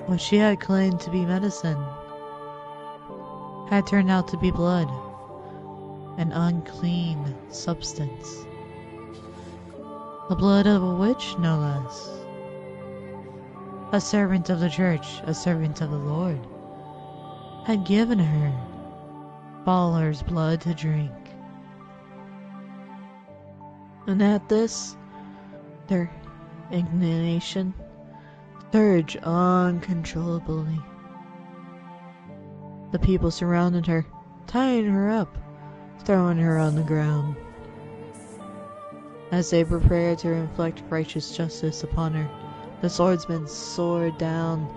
What she had claimed to be medicine had turned out to be blood, an unclean substance. The blood of a witch, no less. A servant of the church, a servant of the Lord, had given her Balor's blood to drink. And at this, their indignation surged uncontrollably. The people surrounded her, tying her up, throwing her on the ground. As they prepared to inflict righteous justice upon her, the swordsman soared down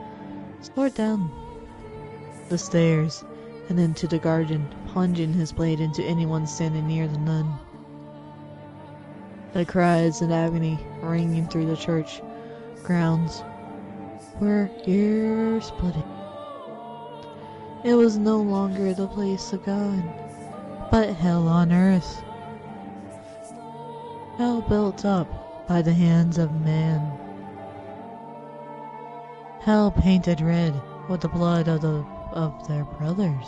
the stairs and into the garden, plunging his blade into anyone standing near the nun. The cries in agony ringing through the church grounds were ear-splitting. It was no longer the place of God, but hell on earth. Hell built up by the hands of man. Hell painted red with the blood of their brothers.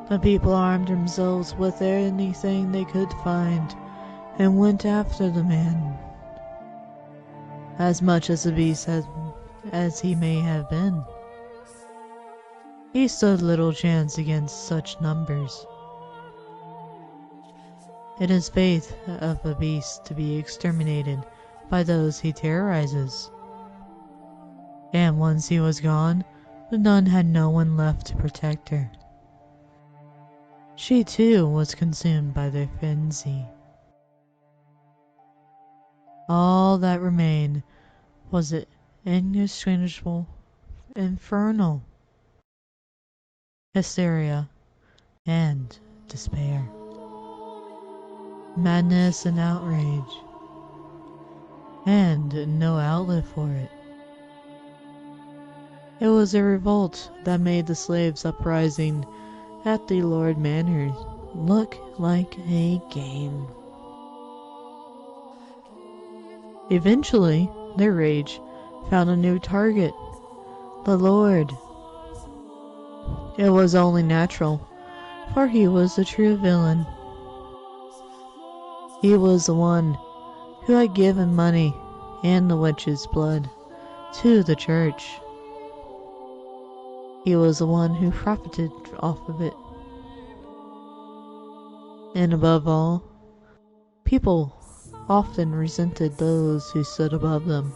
The people armed themselves with anything they could find and went after the man. As much as the beast as he may have been, he stood little chance against such numbers. It is fate of a beast to be exterminated by those he terrorizes. And once he was gone, the nun had no one left to protect her. She too was consumed by their frenzy. All that remained was an indistinguishable, infernal hysteria and despair. Madness and outrage, and no outlet for it. It was a revolt that made the slaves' uprising at the Lord Manor look like a game. Eventually, their rage found a new target, the Lord. It was only natural, for he was the true villain. He was the one who had given money and the witch's blood to the church. He was the one who profited off of it. And above all, people often resented those who stood above them,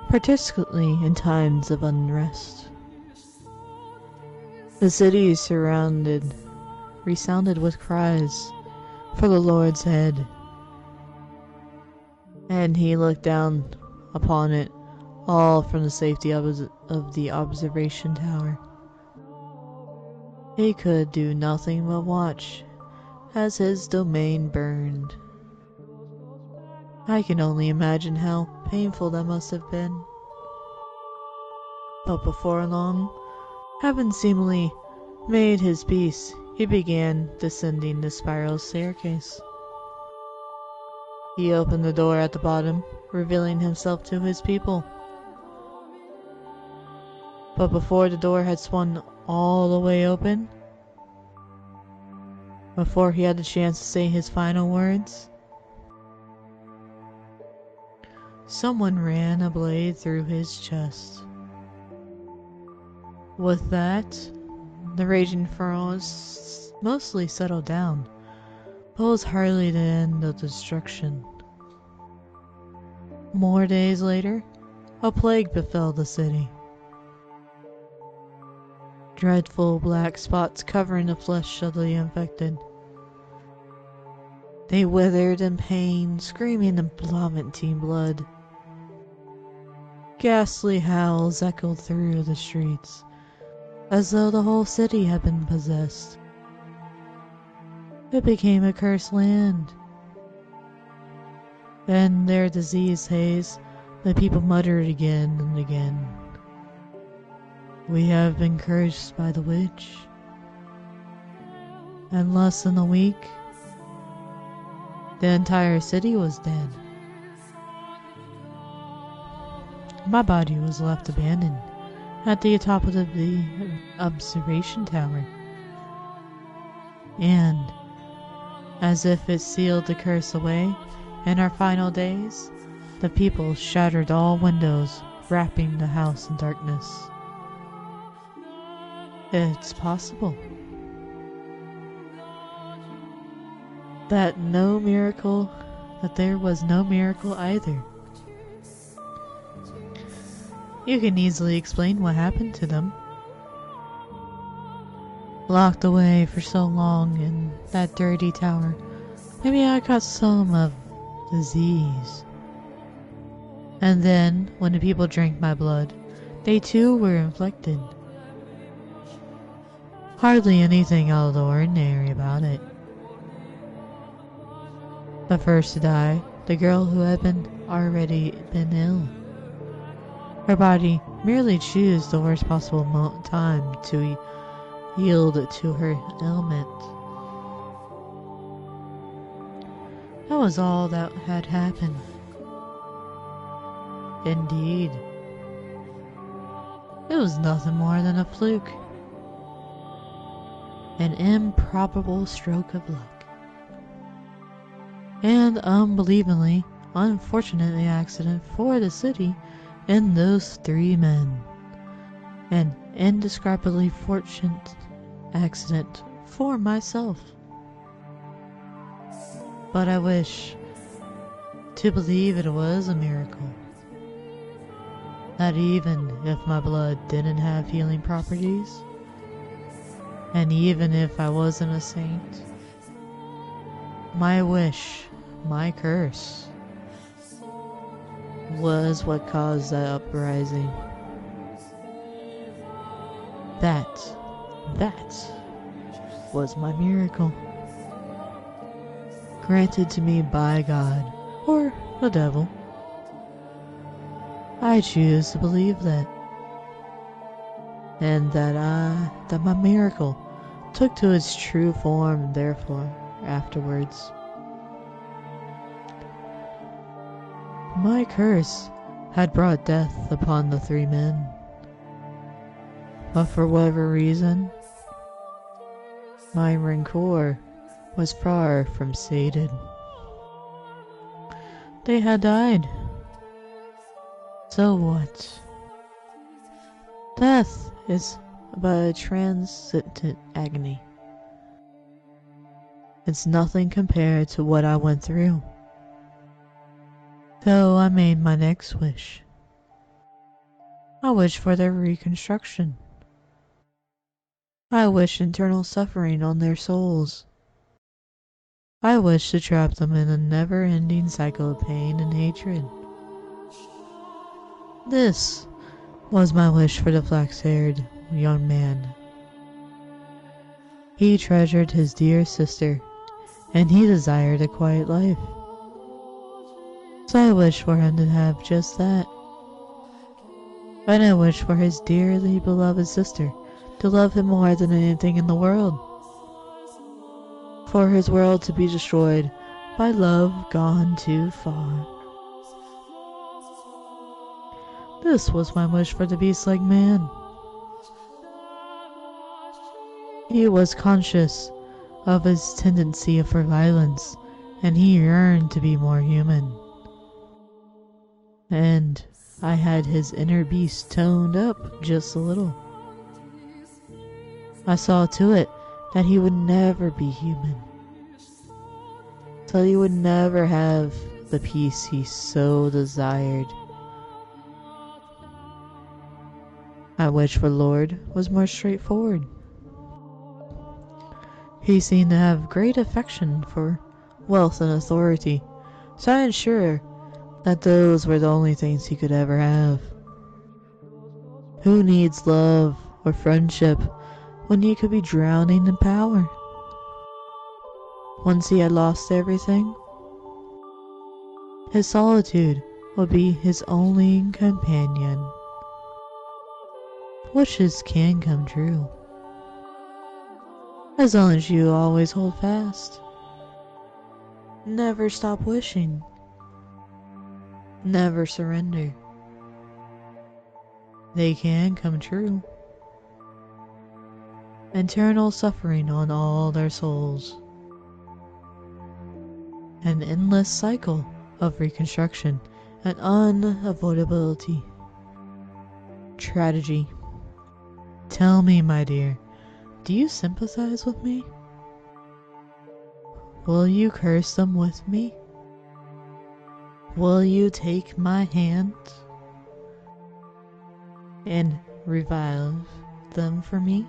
particularly in times of unrest. The city resounded with cries for the Lord's head, and he looked down upon it all from the safety of the observation tower. He could do nothing but watch as his domain burned. I can only imagine how painful that must have been. But before long, having seemingly made his peace, he began descending the spiral staircase. He opened the door at the bottom, revealing himself to his people. But before the door had swung all the way open, before he had the chance to say his final words, someone ran a blade through his chest. With that, the raging furrows mostly settled down, but was hardly the end of destruction. More days later, a plague befell the city. Dreadful black spots covering the flesh of the infected. They withered in pain, screaming and vomiting blood. Ghastly howls echoed through the streets, as though the whole city had been possessed. It became a cursed land. In their disease haze, the people muttered again and again, "We have been cursed by the witch." In less than a week, the entire city was dead. My body was left abandoned at the top of the observation tower. And, as if it sealed the curse away, in our final days, the people shattered all windows, wrapping the house in darkness. It's possible. that there was no miracle either. You can easily explain what happened to them. Locked away for so long in that dirty tower, maybe I caught some of disease. And then, when the people drank my blood, they too were infected. Hardly anything out of the ordinary about it. The first to die, the girl who had already been ill. Her body merely chose the worst possible time to yield to her ailment. That was all that had happened. Indeed. It was nothing more than a fluke. An improbable stroke of luck. And unbelievably, unfortunately accident for the city and those 3 men. An indescribably fortunate accident for myself. But I wish to believe it was a miracle. That even if my blood didn't have healing properties, and even if I wasn't a saint, my wish, my curse, was what caused that uprising. That was my miracle. Granted to me by God, or the devil. I choose to believe that. And that my miracle took to its true form, therefore, afterwards. My curse had brought death upon the 3 men. But for whatever reason, my rancor was far from sated. They had died. So what? Death is but a transient agony. It's nothing compared to what I went through. So I made my next wish. I wished for their reconstruction. I wished eternal suffering on their souls. I wished to trap them in a never-ending cycle of pain and hatred. This was my wish for the flax-haired young man. He treasured his dear sister, and he desired a quiet life. So I wished for him to have just that. And I wished for his dearly beloved sister to love him more than anything in the world. For his world to be destroyed by love gone too far. This was my wish for the beast-like man. He was conscious of his tendency for violence, and he yearned to be more human. And I had his inner beast toned up just a little. I saw to it that he would never be human. So he would never have the peace he so desired. My wish for Lord was more straightforward. He seemed to have great affection for wealth and authority, so I am sure that those were the only things he could ever have. Who needs love or friendship when you could be drowning in power? Once he had lost everything, his solitude would be his only companion. Wishes can come true, as long as you always hold fast. Never stop wishing. Never surrender. They can come true. Eternal suffering on all their souls. An endless cycle of reconstruction and unavoidability. Tragedy. Tell me, my dear, do you sympathize with me? Will you curse them with me? Will you take my hand and revive them for me?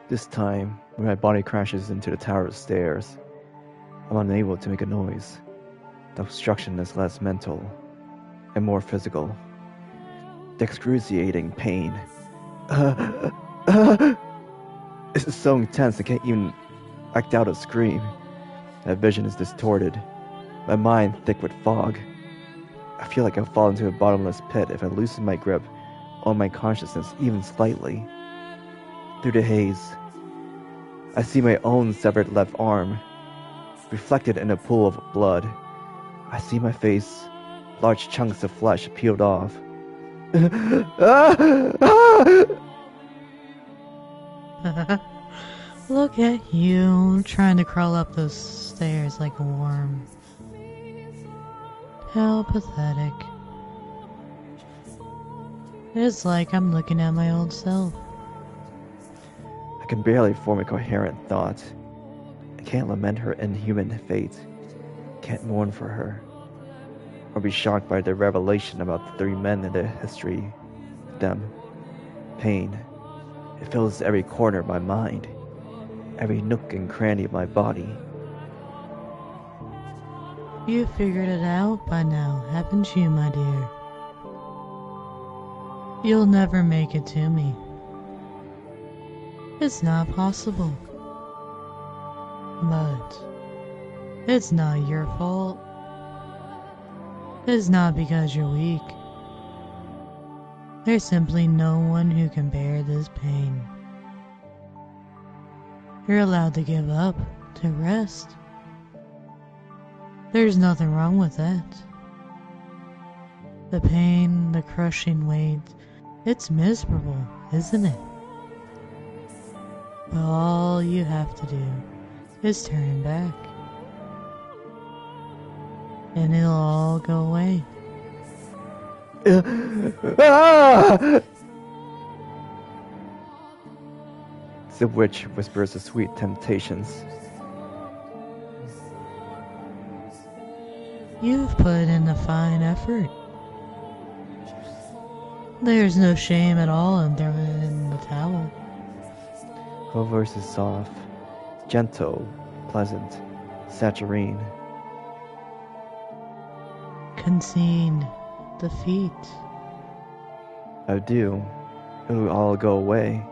This time, when my body crashes into the tower's stairs, I'm unable to make a noise. The obstruction is less mental and more physical. The excruciating pain. It's so intense I can't even act out a scream. My vision is distorted, my mind thick with fog. I feel like I'll fall into a bottomless pit if I loosen my grip on my consciousness even slightly. Through the haze, I see my own severed left arm, reflected in a pool of blood. I see my face, large chunks of flesh peeled off. Look at you, trying to crawl up those stairs like a worm. How pathetic. It's like I'm looking at my old self. I can barely form a coherent thought. I can't lament her inhuman fate, can't mourn for her, or be shocked by the revelation about the three men in the history of them. Pain. It fills every corner of my mind, every nook and cranny of my body. You figured it out by now, haven't you, my dear? You'll never make it to me. It's not possible. But it's not your fault. It's not because you're weak. There's simply no one who can bear this pain. You're allowed to give up, to rest. There's nothing wrong with that. The pain, the crushing weight, it's miserable, isn't it? But all you have to do is turn back. And it'll all go away. The witch whispers the sweet temptations. You've put in a fine effort. There's no shame at all in throwing in the towel. Her voice is soft, gentle, pleasant, saccharine. Concede, defeat. I do. It will all go away.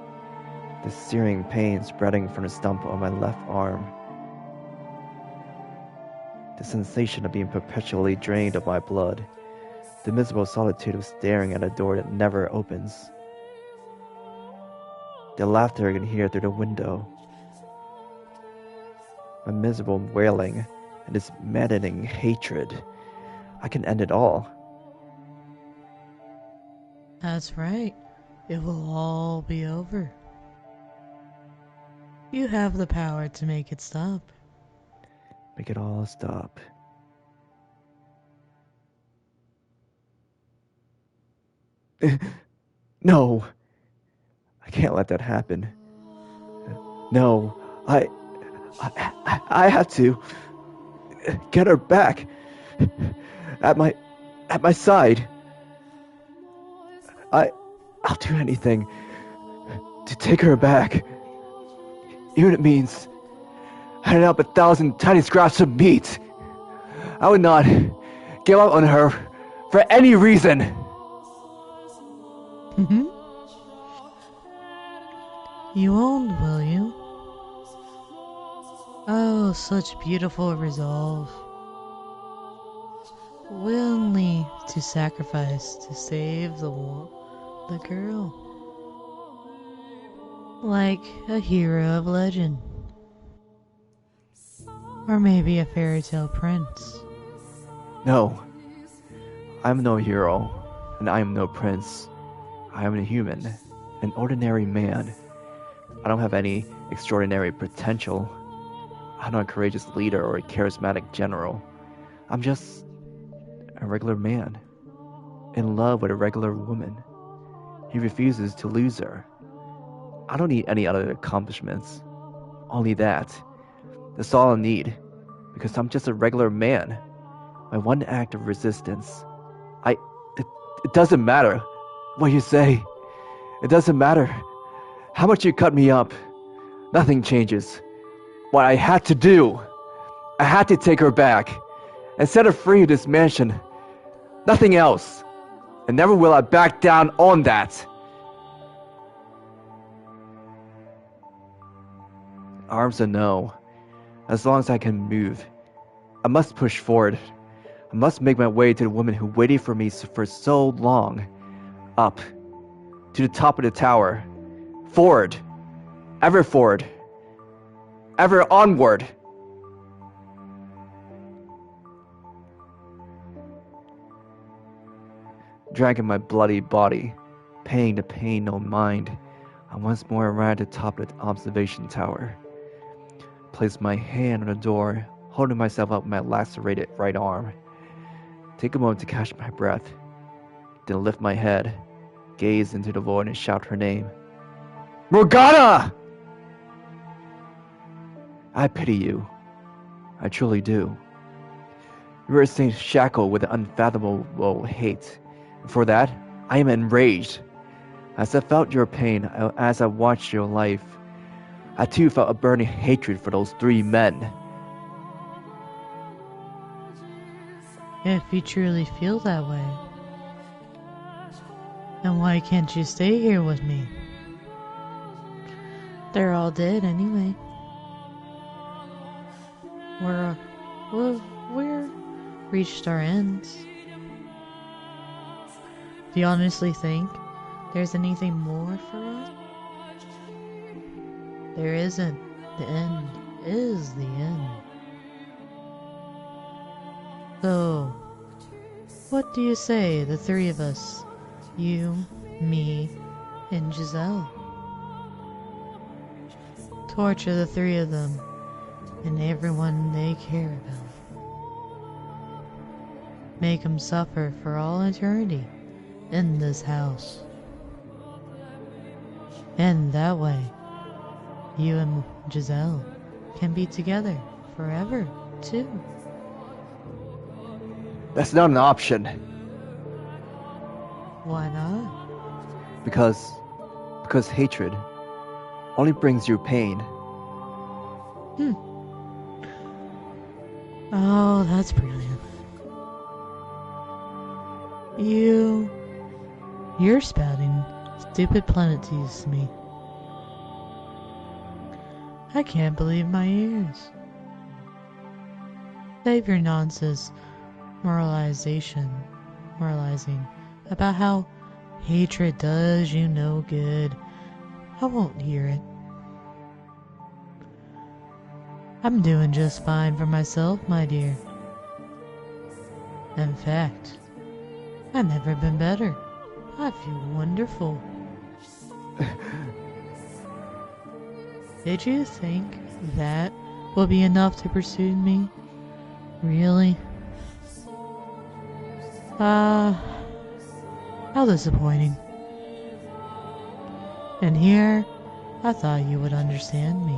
The searing pain spreading from the stump of my left arm. The sensation of being perpetually drained of my blood. The miserable solitude of staring at a door that never opens. The laughter I can hear through the window. My miserable wailing and this maddening hatred. I can end it all. That's right. It will all be over. You have the power to make it stop. Make it all stop. No. I can't let that happen. No. I have to get her back at my side. I'll do anything to take her back. Even if it means handing up 1,000 tiny scraps of meat. I would not give up on her for any reason. You won't, will you? Oh, such beautiful resolve. Willingly to sacrifice to save the girl. Like a hero of legend. Or maybe a fairy tale prince. No. I'm no hero, and I am no prince. I am a human, an ordinary man. I don't have any extraordinary potential. I'm not a courageous leader or a charismatic general. I'm just A regular man. In love with a regular woman. He refuses to lose her. I don't need any other accomplishments. Only that. That's all I need. Because I'm just a regular man. My one act of resistance. It doesn't matter what you say. It doesn't matter how much you cut me up. Nothing changes. What I had to do. I had to take her back and set her free of this mansion. Nothing else. And never will I back down on that. Arms a no. As long as I can move. I must push forward. I must make my way to the woman who waited for me for so long. Up. To the top of the tower. Forward. Ever forward. Ever onward. Dragging my bloody body, paying the pain no mind, I once more arrived at the top of the observation tower. Placed my hand on the door, holding myself up with my lacerated right arm. Take a moment to catch my breath, then lift my head, gaze into the void and shout her name. Morgana! I pity you. I truly do. You are staying shackled with an unfathomable hate. For that, I am enraged. As I felt your pain, as I watched your life, I too felt a burning hatred for those 3 men. If you truly feel that way, then why can't you stay here with me? They're all dead anyway. We're reached our ends. Do you honestly think there's anything more for us? There isn't. The end is the end. So, what do you say, the 3 of us? You, me, and Giselle. Torture the 3 of them and everyone they care about. Make them suffer for all eternity in this house. And that way, you and Giselle can be together forever, too. That's not an option. Why not? Because hatred only brings you pain. Oh, that's brilliant. You're spouting stupid platitudes to me. I can't believe my ears. Save your nonsense moralizing about how hatred does you no good. I won't hear it. I'm doing just fine for myself, my dear. In fact, I've never been better. I feel wonderful. Did you think that will be enough to pursue me? Really? How disappointing. And here, I thought you would understand me.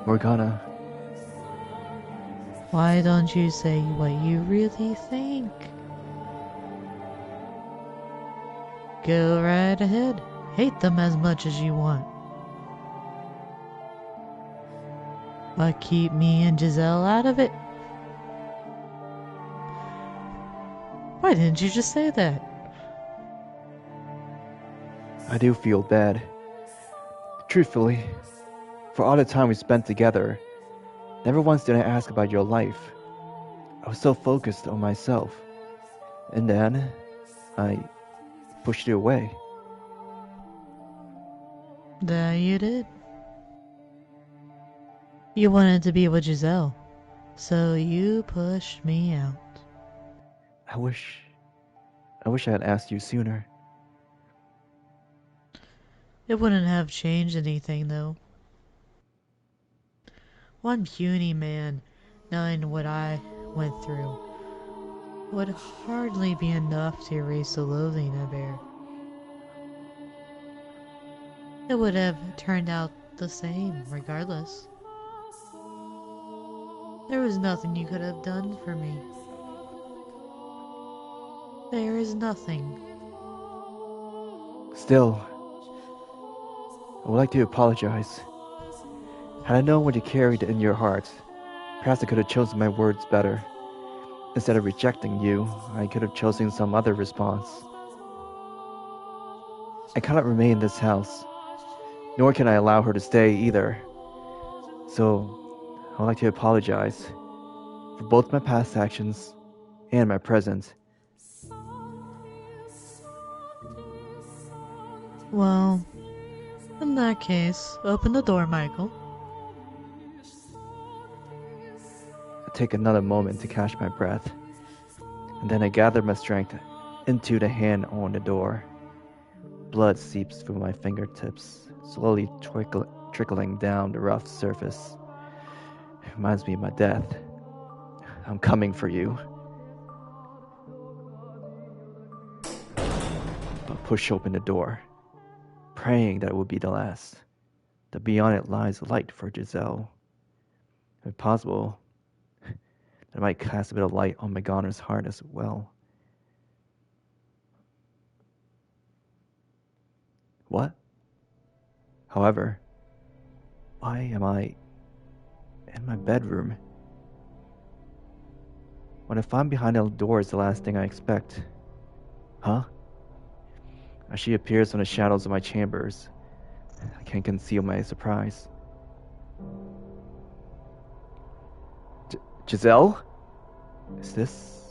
Morgana, Why don't you say what you really think? Go right ahead. Hate them as much as you want. But keep me and Giselle out of it. Why didn't you just say that? I do feel bad. Truthfully, for all the time we spent together, never once did I ask about your life. I was so focused on myself. And then, I pushed you away. That you did. You wanted to be with Giselle, so you pushed me out. I wish I had asked you sooner. It wouldn't have changed anything, though. One puny man, knowing what I went through, would hardly be enough to erase the loathing I bear. It would have turned out the same, regardless. There was nothing you could have done for me. There is nothing. Still, I would like to apologize. Had I known what you carried in your heart, perhaps I could have chosen my words better. Instead of rejecting you, I could have chosen some other response. I cannot remain in this house, nor can I allow her to stay either. So, I would like to apologize for both my past actions and my present. Well, in that case, open the door, Michael. I take another moment to catch my breath, and then I gather my strength into the hand on the door. Blood seeps through my fingertips, slowly trickling down the rough surface. It reminds me of my death. I'm coming for you. I push open the door, praying that it would be the last, that beyond it lies light for Giselle. If possible, that might cast a bit of light on Morgana's heart as well. What? However, why am I in my bedroom? When I find behind the door is the last thing I expect. Huh? As she appears from the shadows of my chambers, I can't conceal my surprise. Giselle? Is this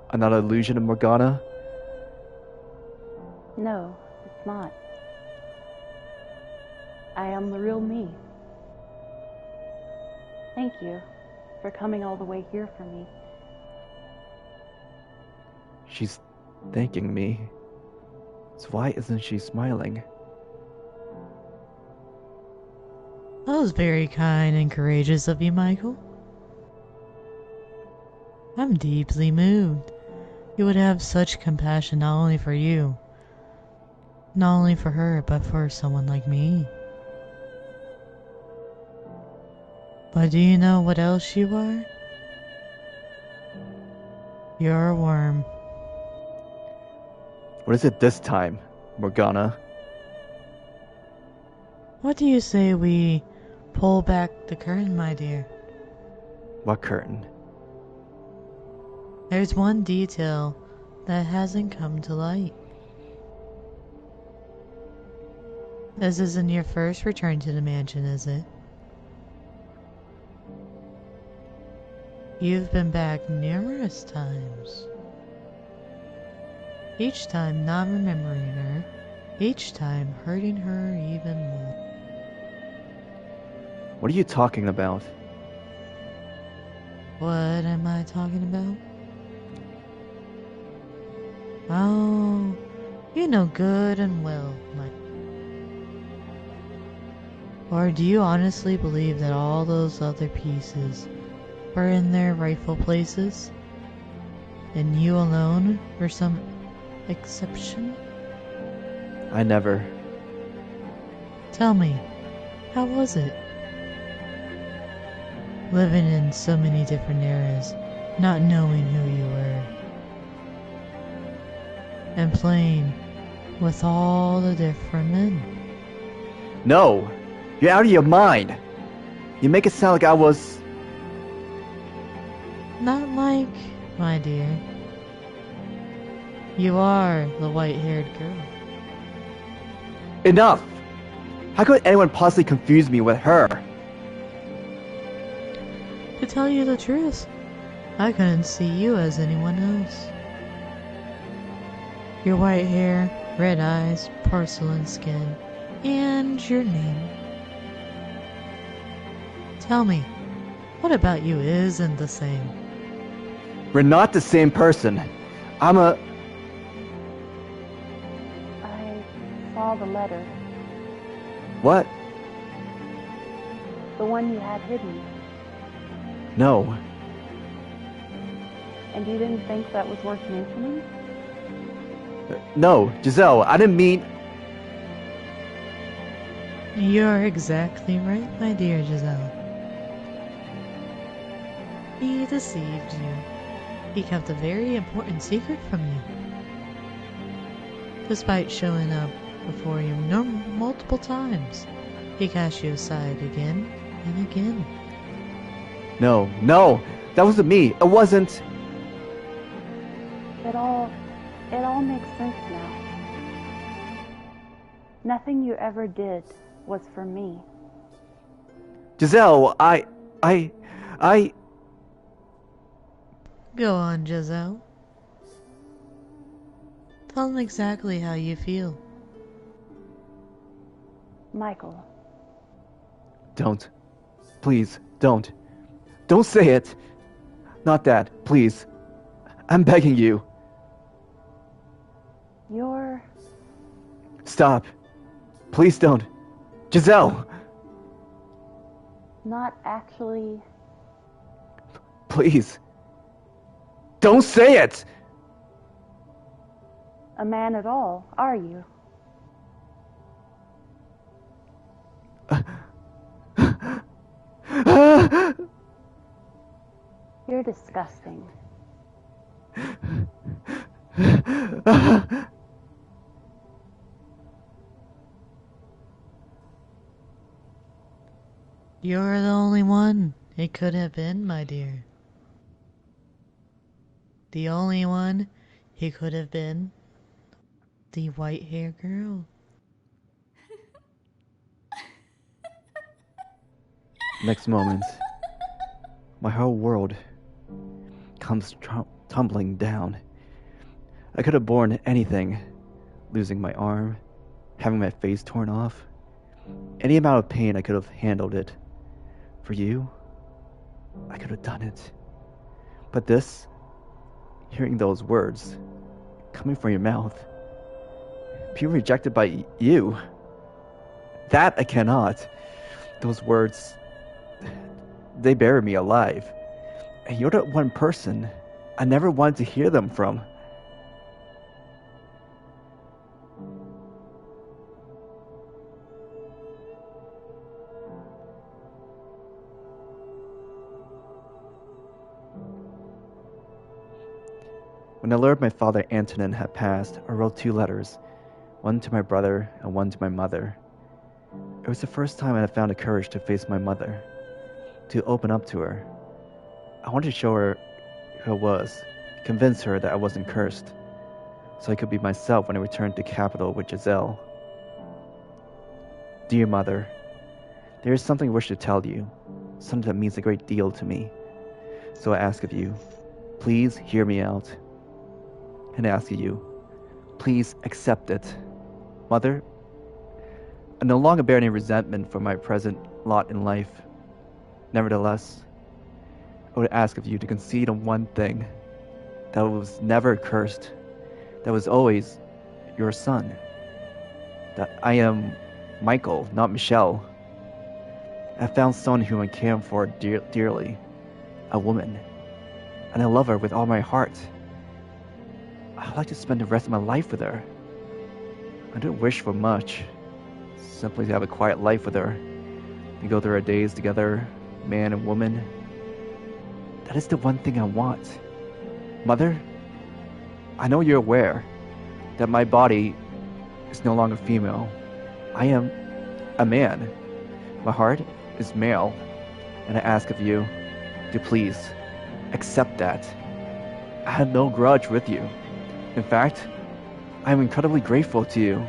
another illusion of Morgana? No, it's not. I am the real me. Thank you for coming all the way here for me. She's thanking me. So why isn't she smiling? That was very kind and courageous of you, Michael. I'm deeply moved. You would have such compassion not only for you, not only for her, but for someone like me. But do you know what else you are? You're a worm. What is it this time, Morgana? What do you say we pull back the curtain, my dear? What curtain? There's one detail that hasn't come to light. This isn't your first return to the mansion, is it? You've been back numerous times. Each time not remembering her, each time hurting her even more. What are you talking about? What am I talking about? Oh, you know good and well, my... Or do you honestly believe that all those other pieces were in their rightful places? And you alone were some exception? I never. Tell me, how was it? Living in so many different eras, not knowing who you were. And playing with all the different men. No! You're out of your mind! You make it sound like I was... Not like, my dear. You are the white-haired girl. Enough! How could anyone possibly confuse me with her? To tell you the truth, I couldn't see you as anyone else. Your white hair, red eyes, porcelain skin, and your name. Tell me, what about you isn't the same? We're not the same person. I'm a... I saw the letter, What? the one you had hidden, No. And you didn't think that was worth mentioning? No, Giselle, I didn't mean... You're exactly right, my dear Giselle. He deceived you. He kept a very important secret from you. Despite showing up before you multiple times, he cast you aside again and again. No, that wasn't me. It wasn't... It all makes sense now. Nothing you ever did was for me. Giselle, I... Go on, Giselle. Tell him exactly how you feel. Michael. Don't. Please, don't. Don't say it. Not that, please. I'm begging you. You're... Stop. Please don't. Giselle! not actually... Please. Don't say it! a man at all, are you? You're disgusting. You're the only one it could have been, my dear. The only one he could have been. The white-haired girl. Next moment, my whole world comes tumbling down. I could have borne anything, losing my arm, having my face torn off. Any amount of pain, I could have handled it. For you, I could have done it. But this, hearing those words coming from your mouth, being rejected by you, that I cannot. Those words, they bury me alive. And you're the one person I never wanted to hear them from. When I learned my father Antonin had passed, I wrote 2 letters, one to my brother and one to my mother. It was the first time I had found the courage to face my mother, to open up to her. I wanted to show her who I was, convince her that I wasn't cursed, so I could be myself when I returned to capital with Giselle. Dear mother, there is something I wish to tell you, something that means a great deal to me. So I ask of you, please hear me out. And I ask of you, please accept it. Mother, I no longer bear any resentment for my present lot in life. Nevertheless, I would ask of you to concede on one thing, that I was never cursed, that was always your son, that I am Michael, not Michelle. I found someone whom I care for dearly, a woman, and I love her with all my heart. I'd like to spend the rest of my life with her. I don't wish for much, simply to have a quiet life with her, to go through our days together, man and woman. That is the one thing I want. Mother, I know you're aware that my body is no longer female. I am a man. My heart is male, and I ask of you to please accept that. I had no grudge with you. In fact, I am incredibly grateful to you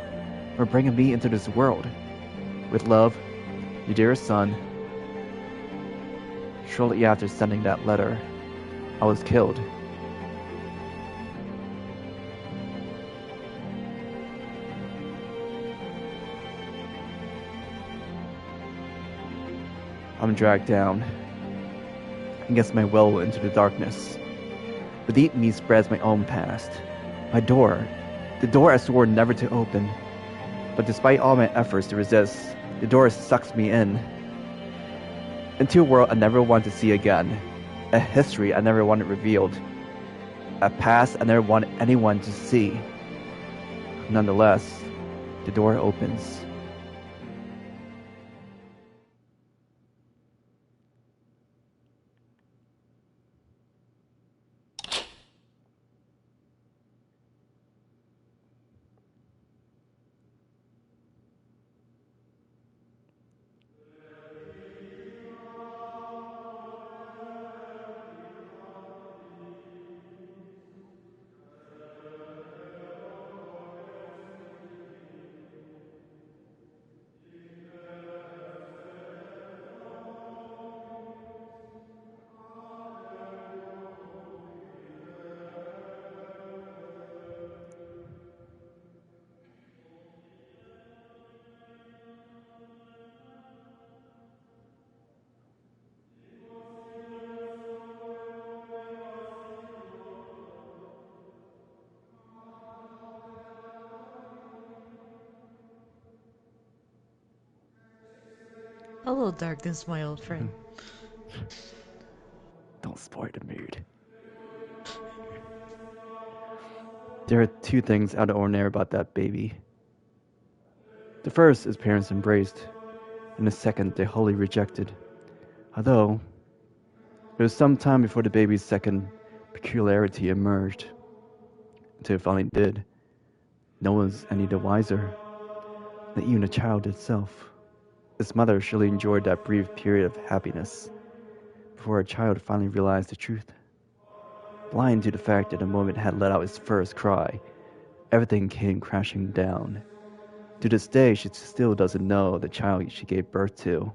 for bringing me into this world. With love, your dearest son. Shortly after sending that letter, I was killed. I'm dragged down against my will into the darkness. Beneath me spreads my own past. My door, the door I swore never to open. But despite all my efforts to resist, the door sucks me in. Into a world I never want to see again. A history I never wanted revealed. a past I never wanted anyone to see. Nonetheless, the door opens. Hello, darkness, my old friend. Don't spoil the mood. There are two things out of ordinary about that baby. The first is parents embraced, and the second they wholly rejected. Although, it was some time before the baby's second peculiarity emerged. Until it finally did, no one was any the wiser, not even the child itself. Its mother surely enjoyed that brief period of happiness before her child finally realized the truth. Blind to the fact that the moment had let out its first cry, everything came crashing down. To this day, she still doesn't know the child she gave birth to,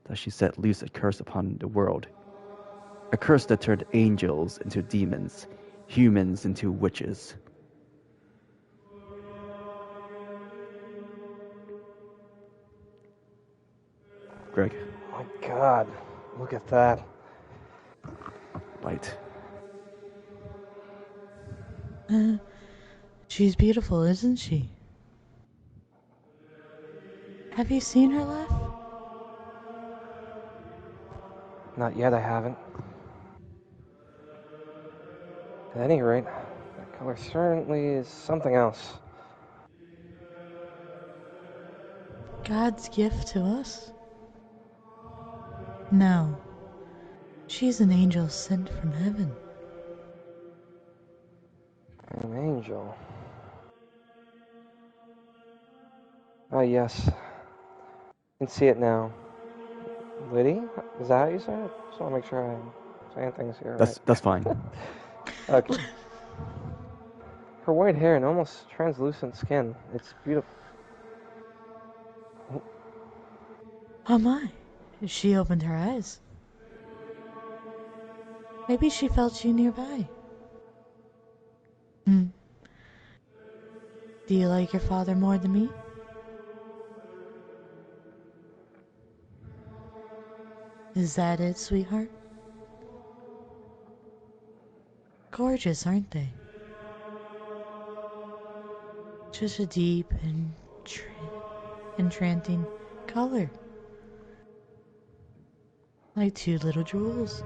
that she set loose a curse upon the world. A curse that turned angels into demons, humans into witches. Greg, My God, look at that. light. She's beautiful, isn't she? Have you seen her laugh? Not yet, I haven't. At any rate, that color certainly is something else. God's gift to us? No. She's an angel sent from heaven. An angel. Ah, yes. I can see it now. Liddy? Is that how you say it? Just want to make sure I'm saying things here right. That's fine. Okay. Her white hair and almost translucent skin. It's beautiful. Oh my. She opened her eyes. Maybe she felt you nearby. Hmm. Do you like your father more than me? Is that it, sweetheart? Gorgeous, aren't they? Just a deep and enchanting color. Like two little jewels.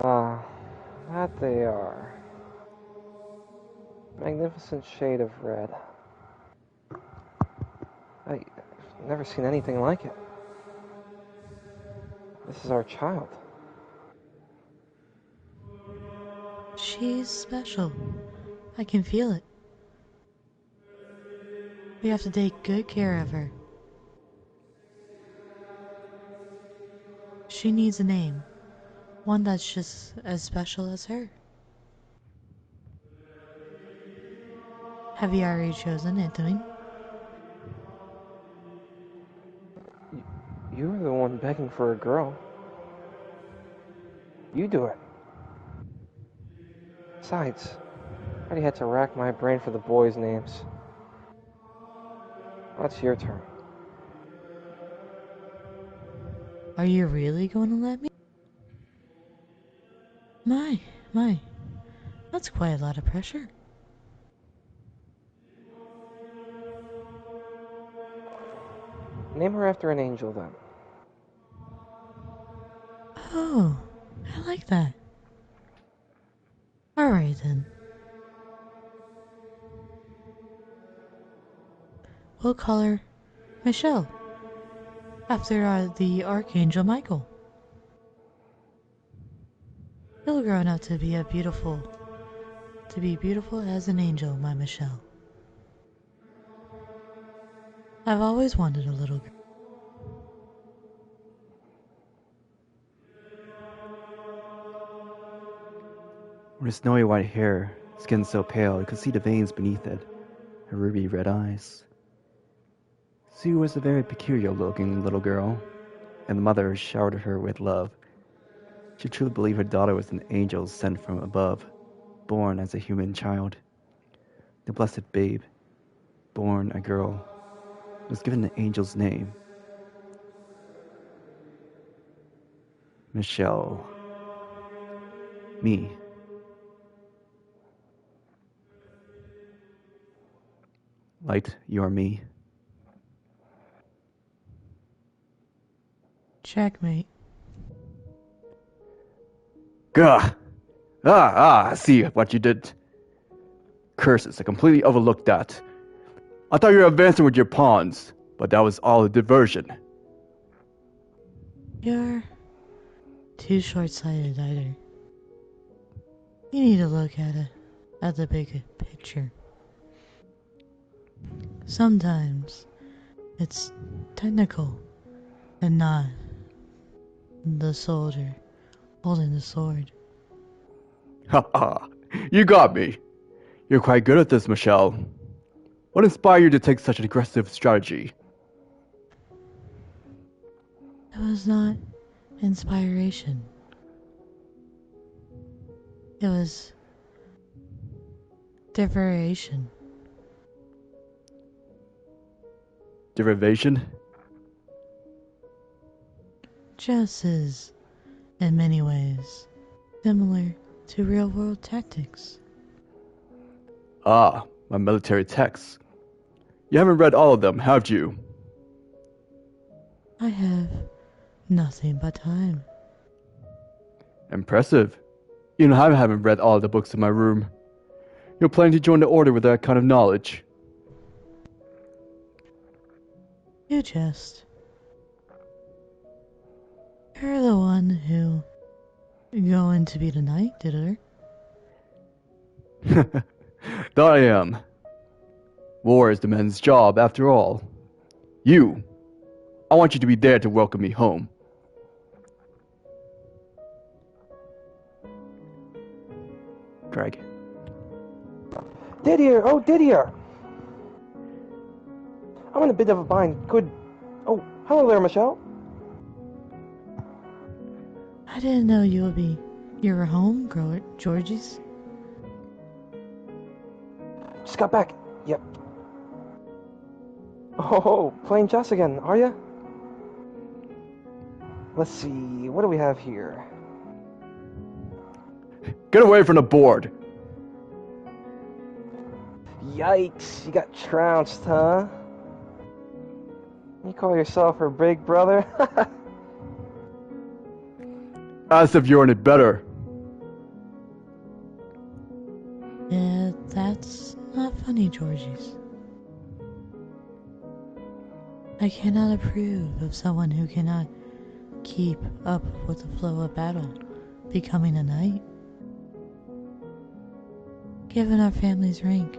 Ah, that they are. Magnificent shade of red. I've never seen anything like it. This is our child. She's special. I can feel it. We have to take good care of her. She needs a name. One that's just as special as her. Have you already chosen Antonin? You were the one begging for a girl. You do it. Besides, I already had to rack my brain for the boys' names. Now it's your turn. Are you really going to let me? My. That's quite a lot of pressure. Name her after an angel, then. Oh, like that. Alright then. We'll call her Michelle, after the Archangel Michael. You'll grow up to be beautiful as an angel, my Michelle. I've always wanted a little girl. With her snowy white hair, skin so pale you could see the veins beneath it, her ruby red eyes. She was a very peculiar-looking little girl, and the mother showered her with love. She truly believed her daughter was an angel sent from above, born as a human child. The blessed babe, born a girl, was given an angel's name. Michelle. Me. Light, you are me. Checkmate. Gah! I see what you did. Curses, I completely overlooked that. I thought you were advancing with your pawns, but that was all a diversion. You're too short-sighted either. You need to look at the big picture. Sometimes it's technical and not the soldier holding the sword. Ha ha! You got me! You're quite good at this, Michelle. What inspired you to take such an aggressive strategy? It was not inspiration. It was derivation. Derivation? Chess is, in many ways, similar to real-world tactics. Ah, my military texts. You haven't read all of them, have you? I have nothing but time. Impressive. Even I haven't read all of the books in my room. You're planning to join the order with that kind of knowledge. You jest. You're the one who going to be the knight, did That I am. War is the men's job, after all. I want you to be there to welcome me home. Craig. Didier! Oh, Didier! I'm in a bit of a bind. Oh, hello there, Michelle. I didn't know you were home, Georgie's. Just got back. Yep. Oh, playing chess again, are ya? Let's see, what do we have here? Get away from the board! Yikes, you got trounced, huh? You call yourself her big brother? As if you're any better. Yeah, that's not funny, Georgie's. I cannot approve of someone who cannot keep up with the flow of battle, becoming a knight. Given our family's rank,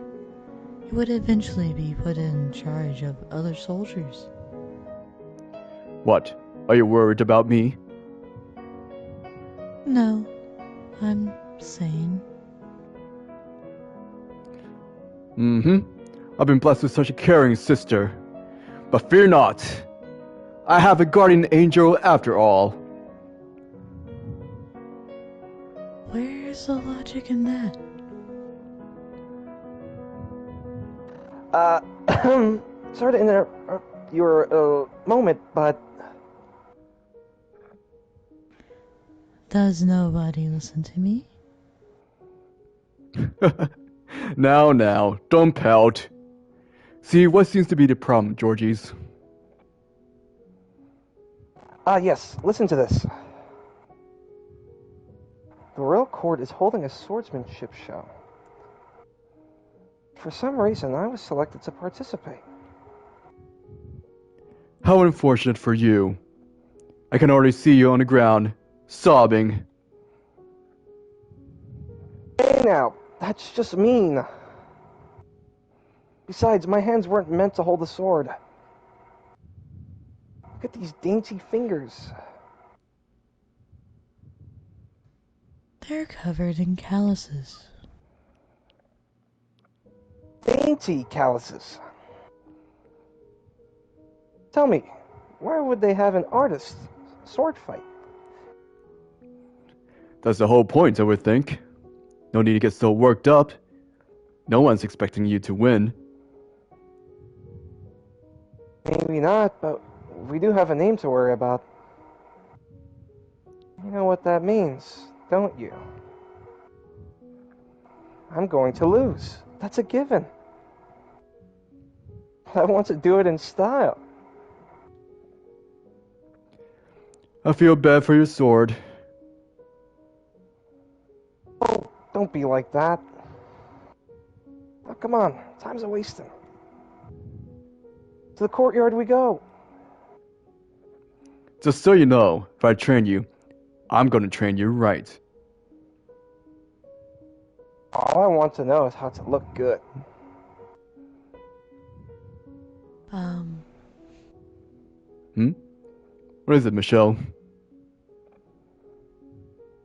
he would eventually be put in charge of other soldiers. What? Are you worried about me? No, I'm sane. I've been blessed with such a caring sister. But fear not. I have a guardian angel after all. Where's the logic in that? Sorry to interrupt your moment, but Does nobody listen to me? Now, don't pout. See, what seems to be the problem, Georgies? yes, listen to this. the royal court is holding a swordsmanship show. For some reason, I was selected to participate. How unfortunate for you. I can already see you on the ground, sobbing. Hey now, that's just mean. Besides, my hands weren't meant to hold a sword. Look at these dainty fingers. They're covered in calluses. Dainty calluses. Tell me, why would they have an artist sword fight? That's the whole point, I would think. No need to get so worked up. No one's expecting you to win. Maybe not, but we do have a name to worry about. You know what that means, don't you? I'm going to lose. That's a given. But I want to do it in style. I feel bad for your sword. Oh, don't be like that. Oh, come on, time's a wasting. To the courtyard we go. Just so you know, if I train you, I'm going to train you right. All I want to know is how to look good. What is it, Michelle?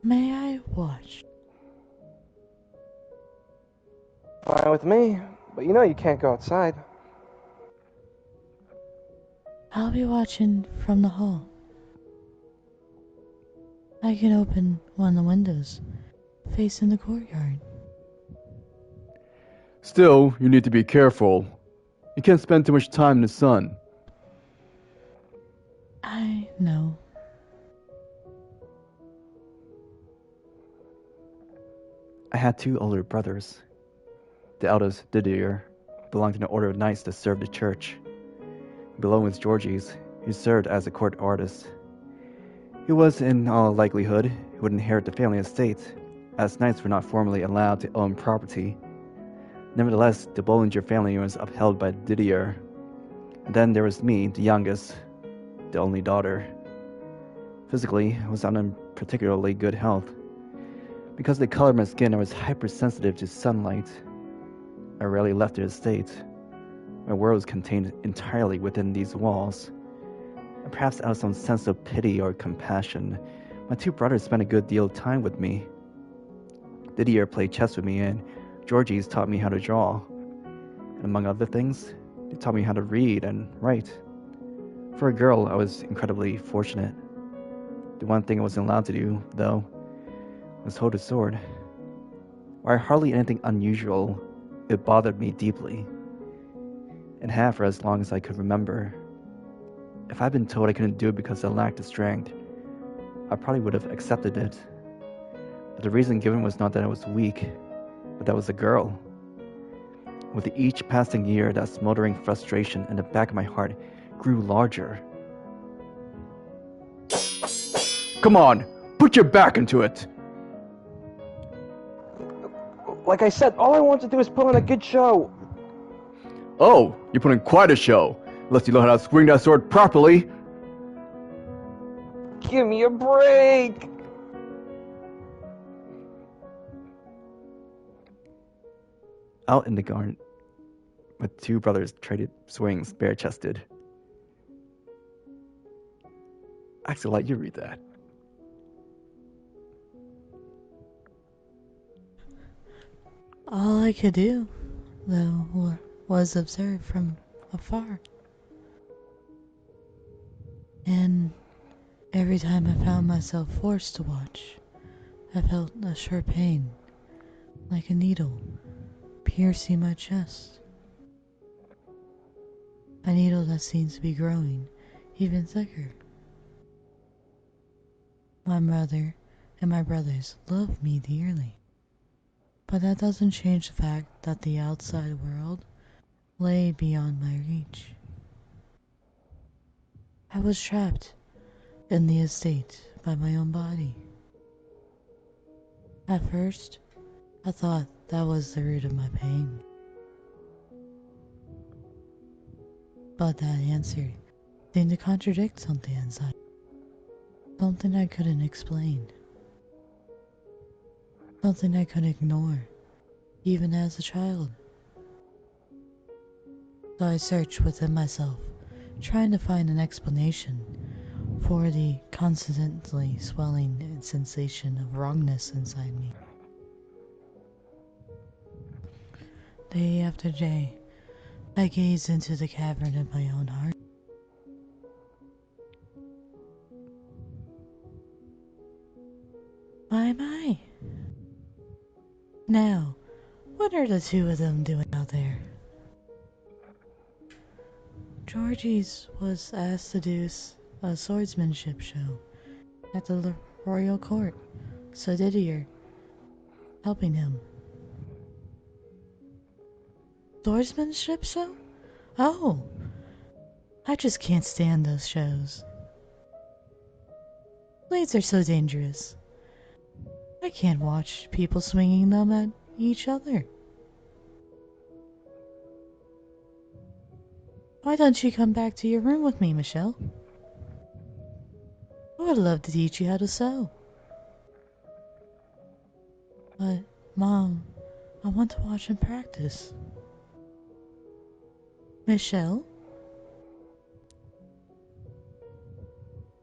May I watch? Fine with me, but you know you can't go outside. I'll be watching from the hall. I can open one of the windows facing the courtyard. Still, you need to be careful. You can't spend too much time in the sun. I know. I had 2 older brothers. The eldest, Didier, belonged to an order of knights that served the church. Below was Georges, who served as a court artist. He was, in all likelihood, who would inherit the family estate, as knights were not formally allowed to own property. Nevertheless, the Bollinger family was upheld by Didier. And then there was me, the youngest, the only daughter. Physically, I was not in particularly good health. Because of the color of my skin, I was hypersensitive to sunlight. I rarely left the estate. My world was contained entirely within these walls. And perhaps out of some sense of pity or compassion, my 2 brothers spent a good deal of time with me. Didier played chess with me, and Georges taught me how to draw. And among other things, they taught me how to read and write. For a girl, I was incredibly fortunate. The one thing I wasn't allowed to do, though, was hold a sword. While hardly anything unusual, it bothered me deeply. And had for as long as I could remember. If I'd been told I couldn't do it because I lacked the strength, I probably would have accepted it. But the reason given was not that I was weak, but that I was a girl. With each passing year, that smoldering frustration in the back of my heart grew larger. Come on, put your back into it! Like I said, all I want to do is put on a good show. Oh, you're putting quite a show, unless you know how to swing that sword properly. Give me a break. Out in the garden, my 2 brothers traded swings bare-chested. Actually, let you read that. All I could do, though, was observe from afar. And every time I found myself forced to watch, I felt a sharp pain, like a needle, piercing my chest. A needle that seems to be growing even thicker. My mother and my brothers love me dearly. But that doesn't change the fact that the outside world lay beyond my reach. I was trapped in the estate by my own body. At first, I thought that was the root of my pain. But that answer seemed to contradict something inside. Something I couldn't explain. Something I couldn't ignore, even as a child. So I searched within myself, trying to find an explanation for the constantly swelling sensation of wrongness inside me. Day after day, I gazed into the cavern of my own heart. My. Now, what are the two of them doing out there? Georgie's was asked to do a swordsmanship show at the royal court, so Didier helping him. Swordsmanship show? Oh, I just can't stand those shows. Blades are so dangerous. I can't watch people swinging them at each other. Why don't you come back to your room with me, Michelle? I would love to teach you how to sew. But, Mom, I want to watch him practice. Michelle?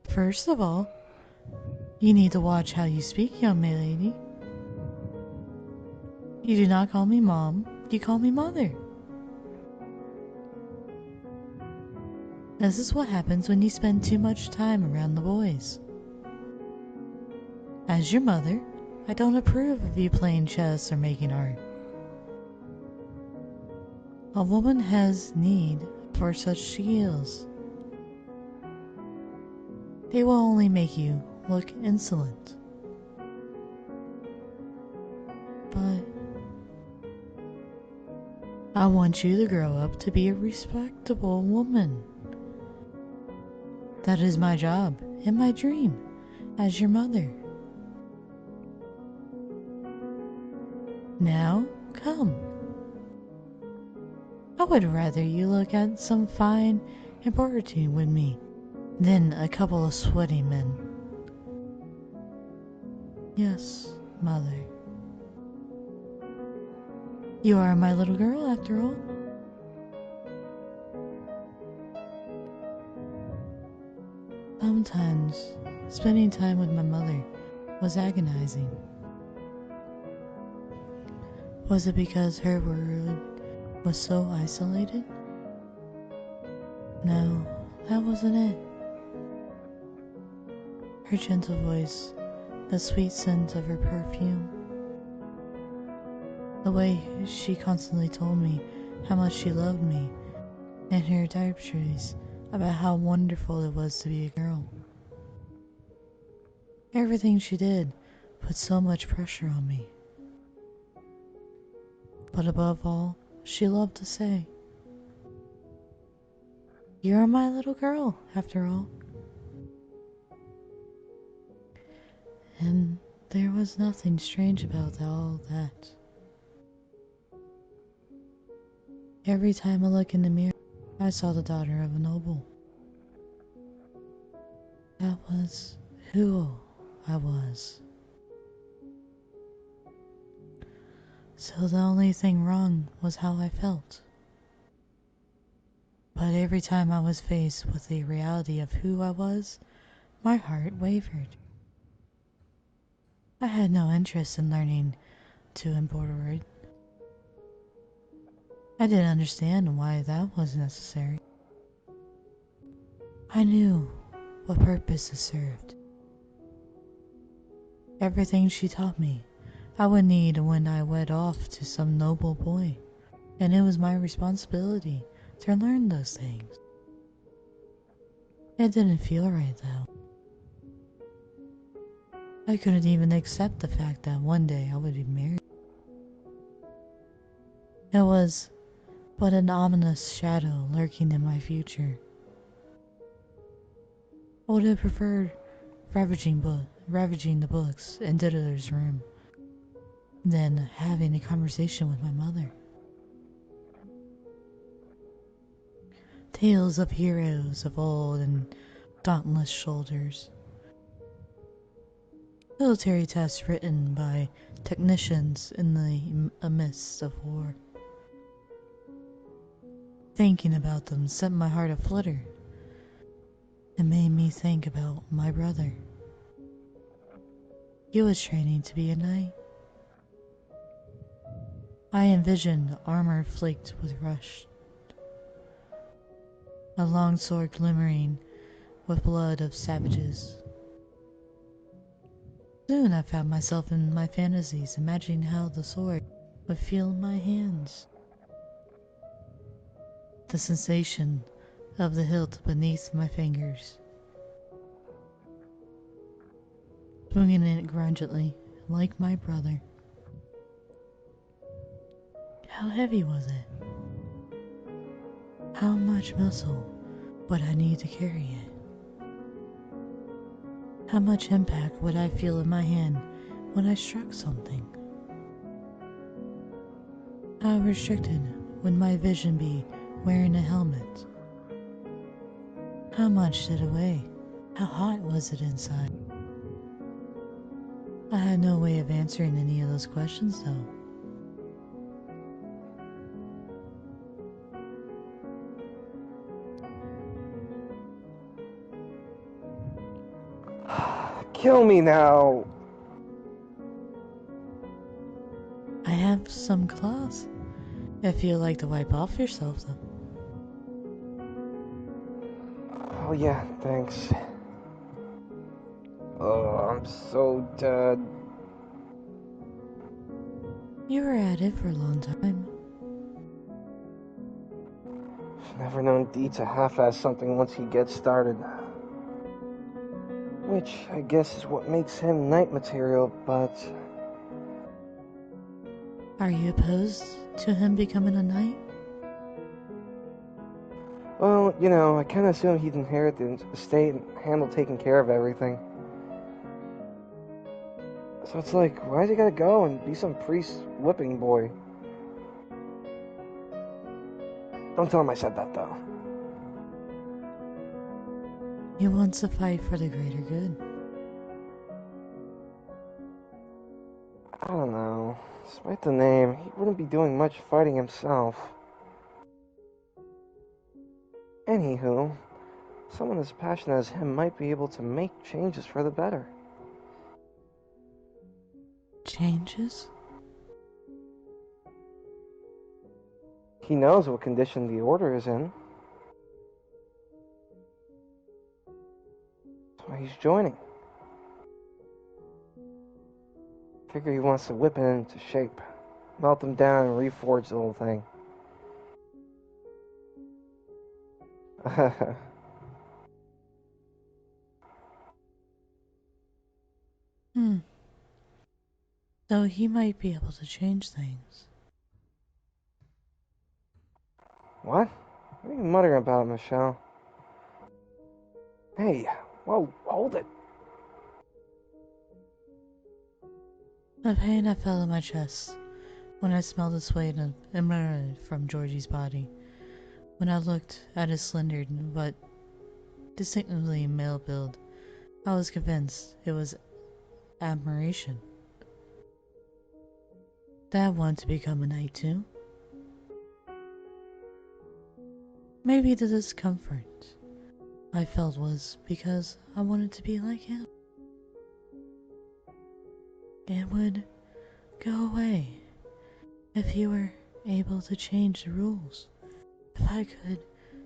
First of all, you need to watch how you speak, young lady. You do not call me Mom, you call me Mother. This is what happens when you spend too much time around the boys. As your mother, I don't approve of you playing chess or making art. A woman has need for such skills. They will only make you look insolent. But I want you to grow up to be a respectable woman. That is my job and my dream as your mother. Now, come. I would rather you look at some fine embroidery with me than a couple of sweaty men. Yes, Mother. You are my little girl after all. Sometimes, spending time with my mother was agonizing. Was it because her world was so isolated? No, that wasn't it. Her gentle voice, the sweet scent of her perfume, the way she constantly told me how much she loved me, and her diatribes about how wonderful it was to be a girl. Everything she did put so much pressure on me. But above all, she loved to say, "You're my little girl, after all." And there was nothing strange about all that. Every time I looked in the mirror, I saw the daughter of a noble. That was who I was. So the only thing wrong was how I felt. But every time I was faced with the reality of who I was, my heart wavered. I had no interest in learning to embroider. I didn't understand why that was necessary. I knew what purpose it served. Everything she taught me, I would need when I went off to some noble boy, and it was my responsibility to learn those things. It didn't feel right though. I couldn't even accept the fact that one day I would be married. It was but an ominous shadow lurking in my future. I would have preferred ravaging the books in Didder's room then having a conversation with my mother. Tales of heroes of old and dauntless shoulders. Military tests written by technicians in the midst of war. Thinking about them set my heart aflutter. It made me think about my brother. He was training to be a knight. I envisioned armor flaked with rust, a long sword glimmering with blood of savages. Soon I found myself in my fantasies, imagining how the sword would feel in my hands. The sensation of the hilt beneath my fingers. Swinging it grudgingly, like my brother. How heavy was it? How much muscle would I need to carry it? How much impact would I feel in my hand when I struck something? How restricted would my vision be wearing a helmet? How much did it weigh? How hot was it inside? I had no way of answering any of those questions, though. Kill me now! I have some cloths, if you'd like to wipe off yourself, though. Oh yeah, thanks. Oh, I'm so dead. You were at it for a long time. I've never known D to half-ass something once he gets started. Which, I guess, is what makes him knight material, but... Are you opposed to him becoming a knight? Well, you know, I kinda assumed he'd inherit the estate and handle taking care of everything. So it's like, why's he gotta go and be some priest whipping boy? Don't tell him I said that, though. He wants to fight for the greater good. I don't know. Despite the name, he wouldn't be doing much fighting himself. Anywho, someone as passionate as him might be able to make changes for the better. Changes? He knows what condition the order is in. That's why he's joining. Figure he wants to whip it into shape, melt them down and reforge the whole thing. So he might be able to change things. What? What are you muttering about, Michelle? Hey, whoa, hold it. A pain that fell in my chest when I smelled the sweat emanated from Georgie's body. When I looked at his slender but distinctly male build, I was convinced it was admiration. That I wanted to become a knight too. Maybe the discomfort I felt was because I wanted to be like him. It would go away if you were able to change the rules. If I could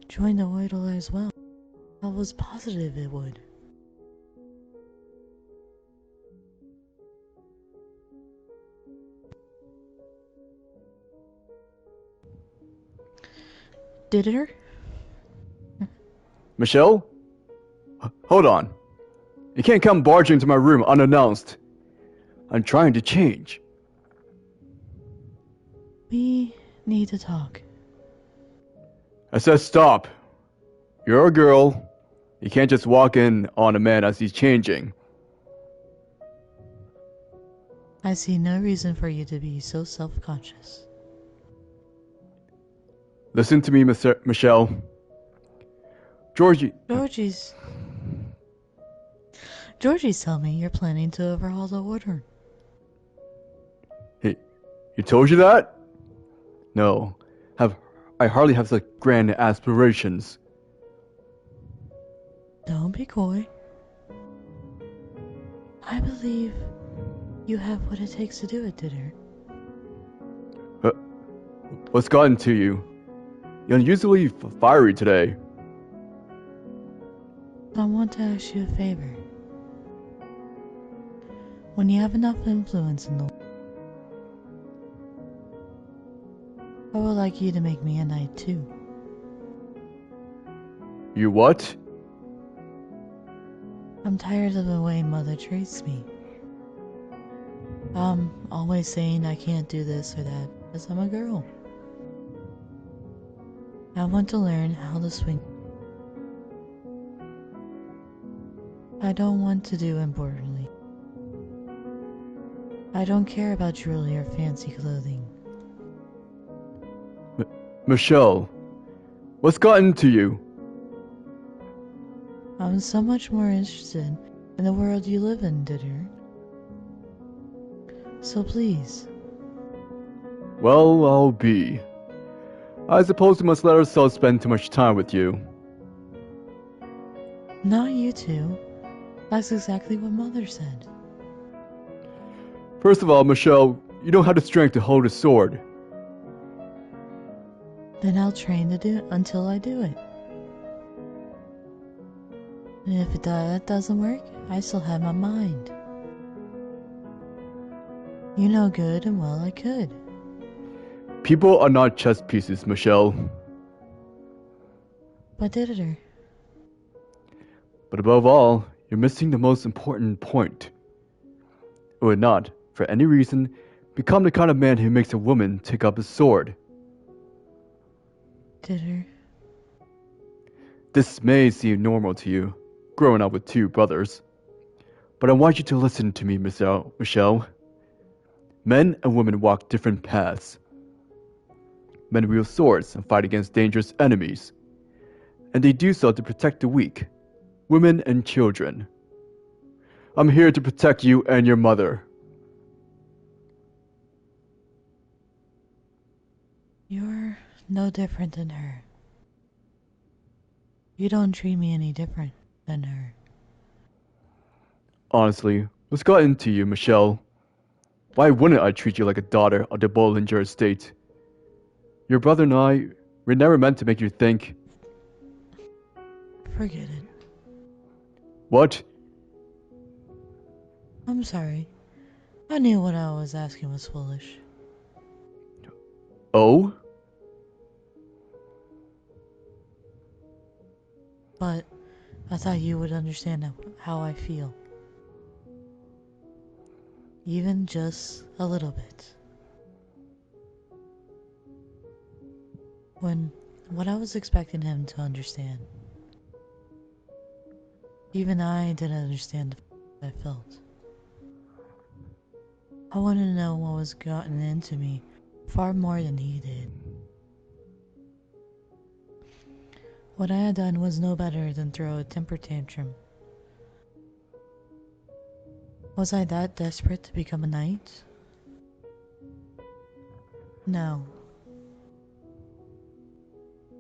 join the order as well, I was positive it would. Did her? Michelle? Hold on. You can't come barging into my room unannounced. I'm trying to change. We need to talk. I said stop. You're a girl. You can't just walk in on a man as he's changing. I see no reason for you to be so self-conscious. Listen to me, Michelle. Georgie's telling me you're planning to overhaul the order. Hey, he told you that? No, I hardly have such grand aspirations. Don't be coy. I believe you have what it takes to do it, Ditter. What's gotten to you? You're unusually fiery today. I want to ask you a favor. When you have enough influence in the world, I would like you to make me a knight too. You what? I'm tired of the way Mother treats me. I'm always saying I can't do this or that because I'm a girl. I want to learn how to swing. I don't want to do embroidery. I don't care about jewelry or fancy clothing. Michelle, what's gotten to you? I'm so much more interested in the world you live in, Ditter. So please. Well, I'll be. I suppose we must let ourselves spend too much time with you. Not you two. That's exactly what Mother said. First of all, Michelle, you don't have the strength to hold a sword. Then I'll train to do it until I do it. And if that doesn't work, I still have my mind. You know good and well I could. People are not chess pieces, Michelle. But Ditter. But above all, you're missing the most important point. It would not, for any reason, become the kind of man who makes a woman take up his sword. Ditter. This may seem normal to you, growing up with two brothers. But I want you to listen to me, Michelle. Men and women walk different paths. Men wield swords and fight against dangerous enemies. And they do so to protect the weak, women and children. I'm here to protect you and your mother. You're no different than her. You don't treat me any different than her. Honestly, what's got into you, Michelle? Why wouldn't I treat you like a daughter of the Bollinger estate? Your brother and I were never meant to make you think. Forget it. What? I'm sorry. I knew what I was asking was foolish. Oh? But I thought you would understand how I feel. Even just a little bit. What I was expecting him to understand. Even I didn't understand what I felt. I wanted to know what was gotten into me far more than he did. What I had done was no better than throw a temper tantrum. Was I that desperate to become a knight? No.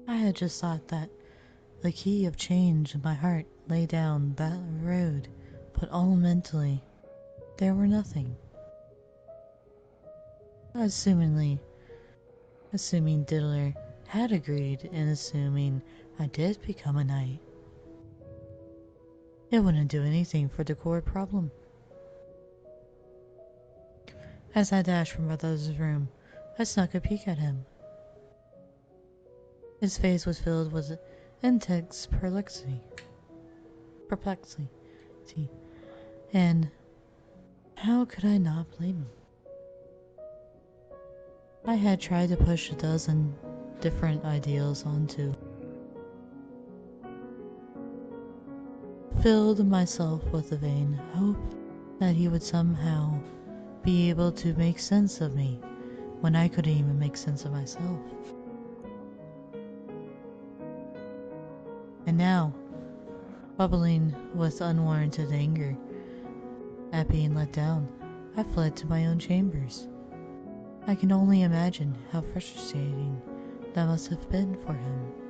I had just thought that the key of change in my heart lay down that road, but all mentally, there were nothing. Assuming Diddler had agreed and assuming I did become a knight, it wouldn't do anything for the core problem. As I dashed from my brother's room, I snuck a peek at him. His face was filled with intense perplexity, and how could I not blame him? I had tried to push a dozen different ideals onto, filled myself with a vain hope that he would somehow be able to make sense of me when I couldn't even make sense of myself. And now, bubbling with unwarranted anger at being let down, I fled to my own chambers. I can only imagine how frustrating that must have been for him.